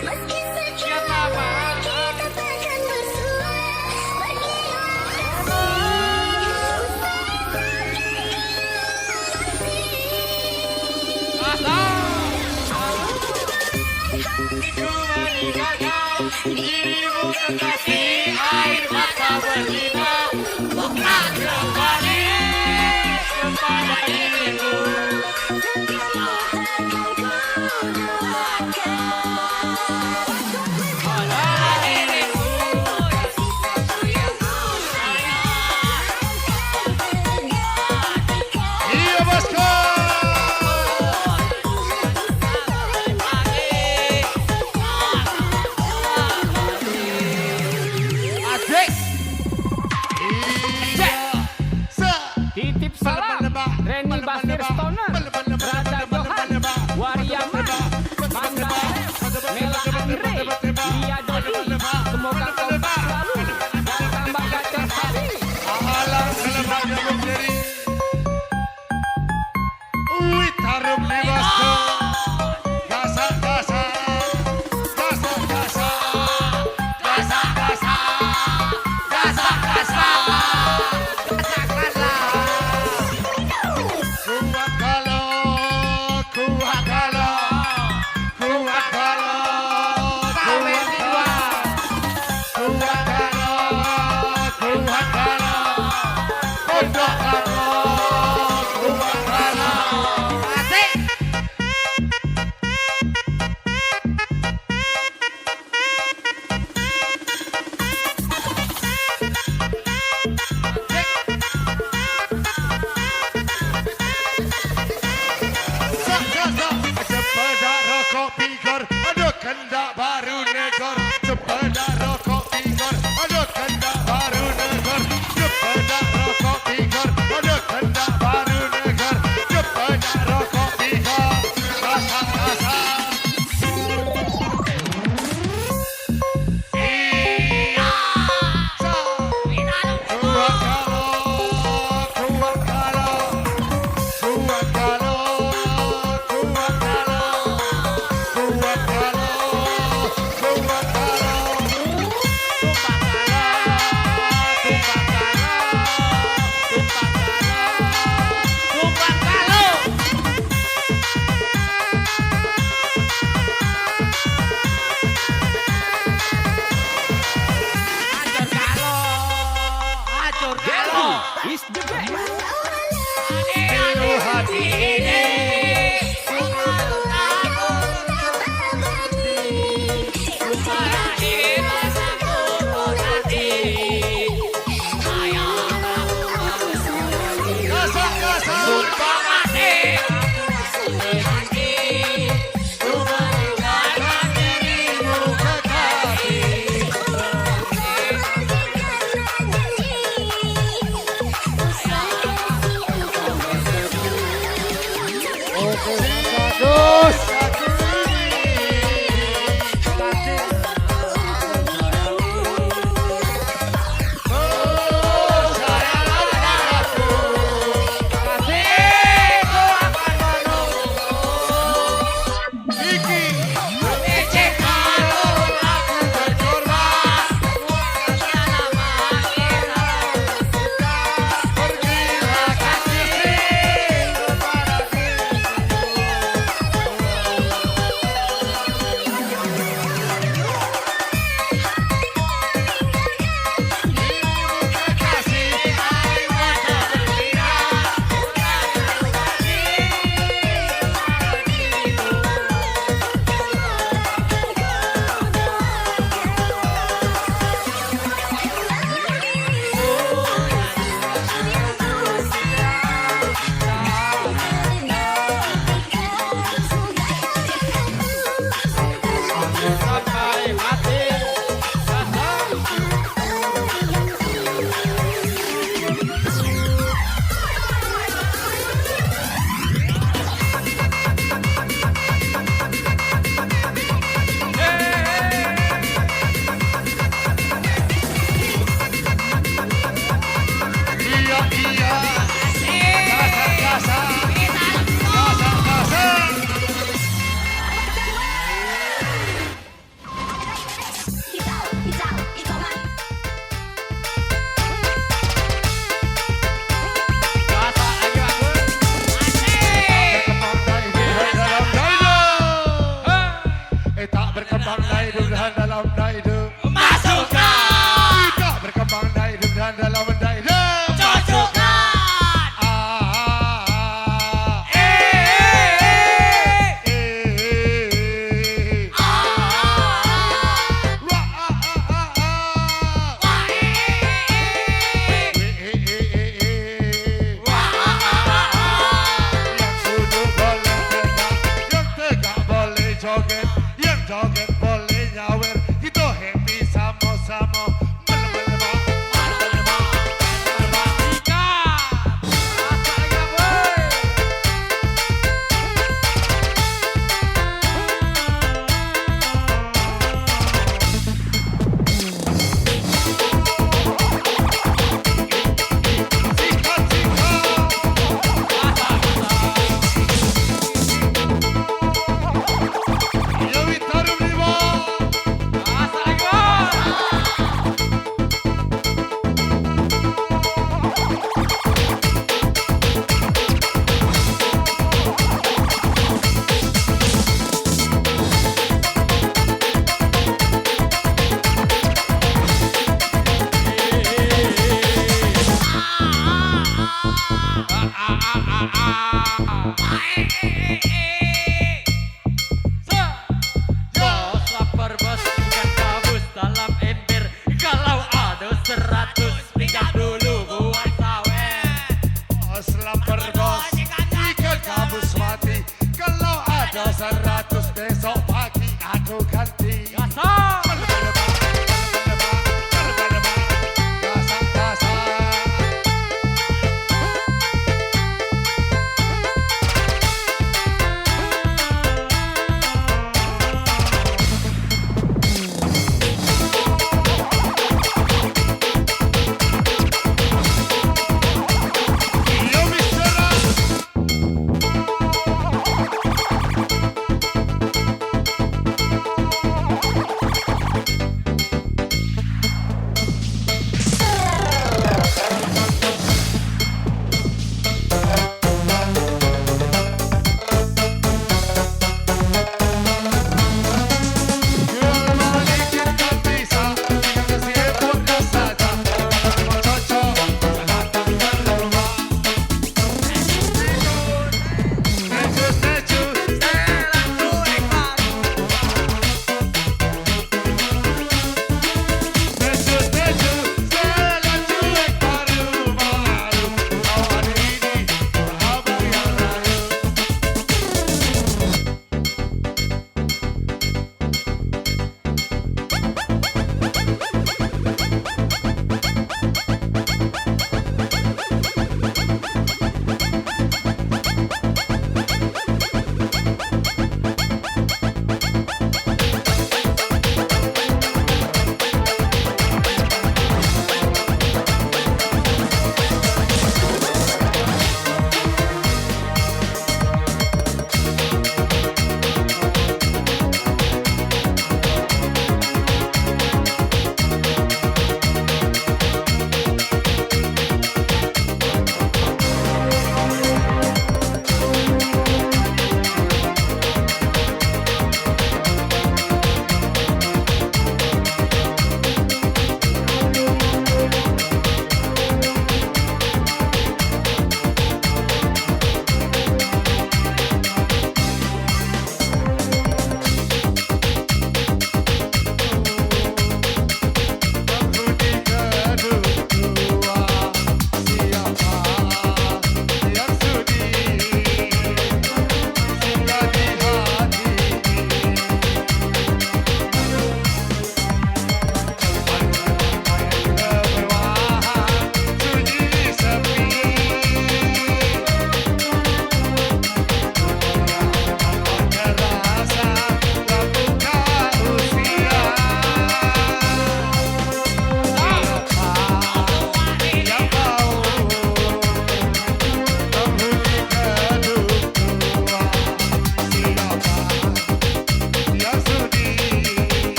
Meski sekian lama kita takkan bersua. Hatiku meninggalkan dirimu kekasih, air mata berlinang bukan kembali kepada dirimu. Pada dirimu yang satu yang ku Iya bosku. Adik. Iya. Se. Titip salam Reni Basir Stoner, Raja Johan, Waria Man, Manda, Mela Andre, Lia Dodi, Harga 100 besok pagi aku ganti. Gasah.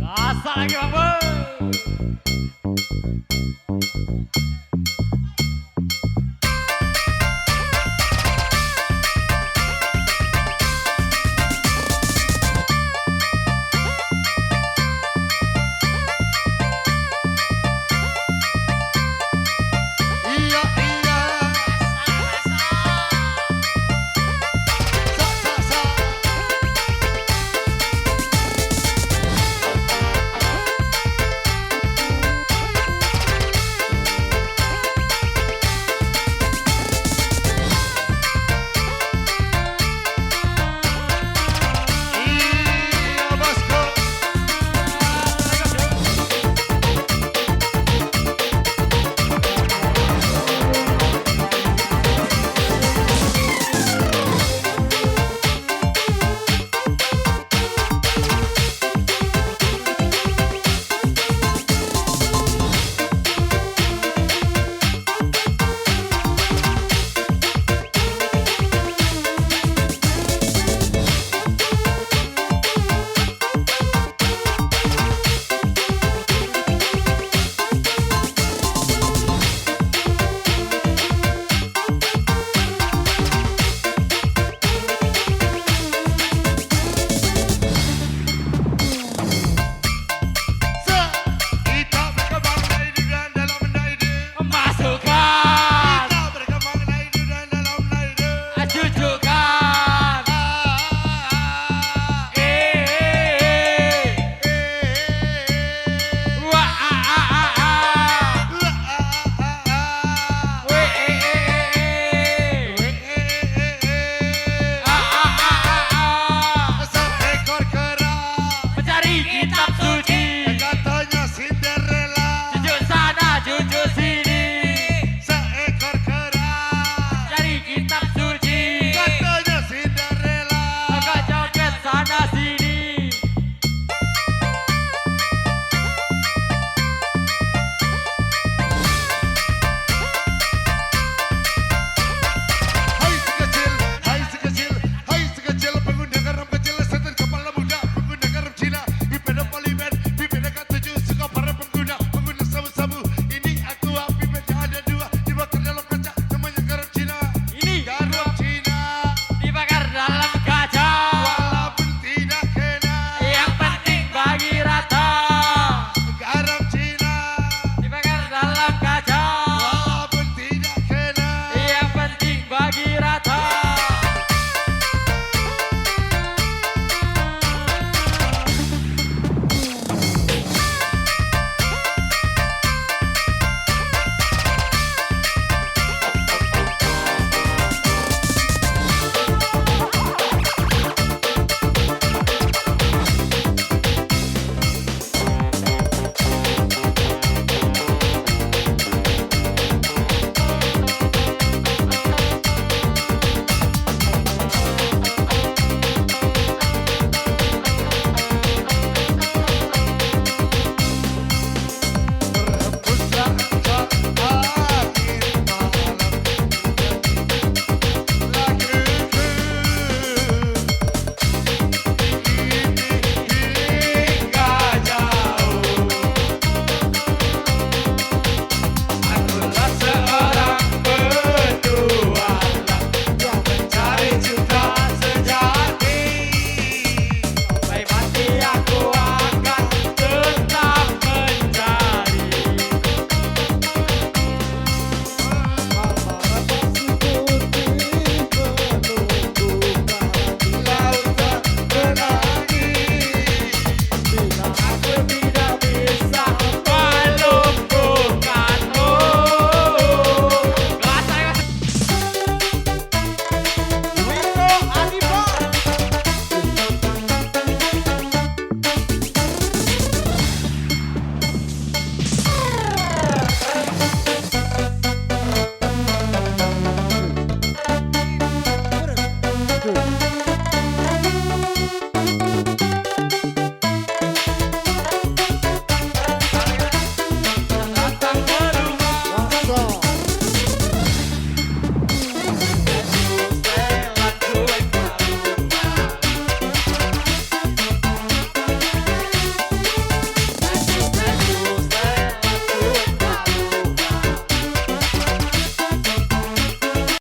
Gasah lagi, Bang Bos.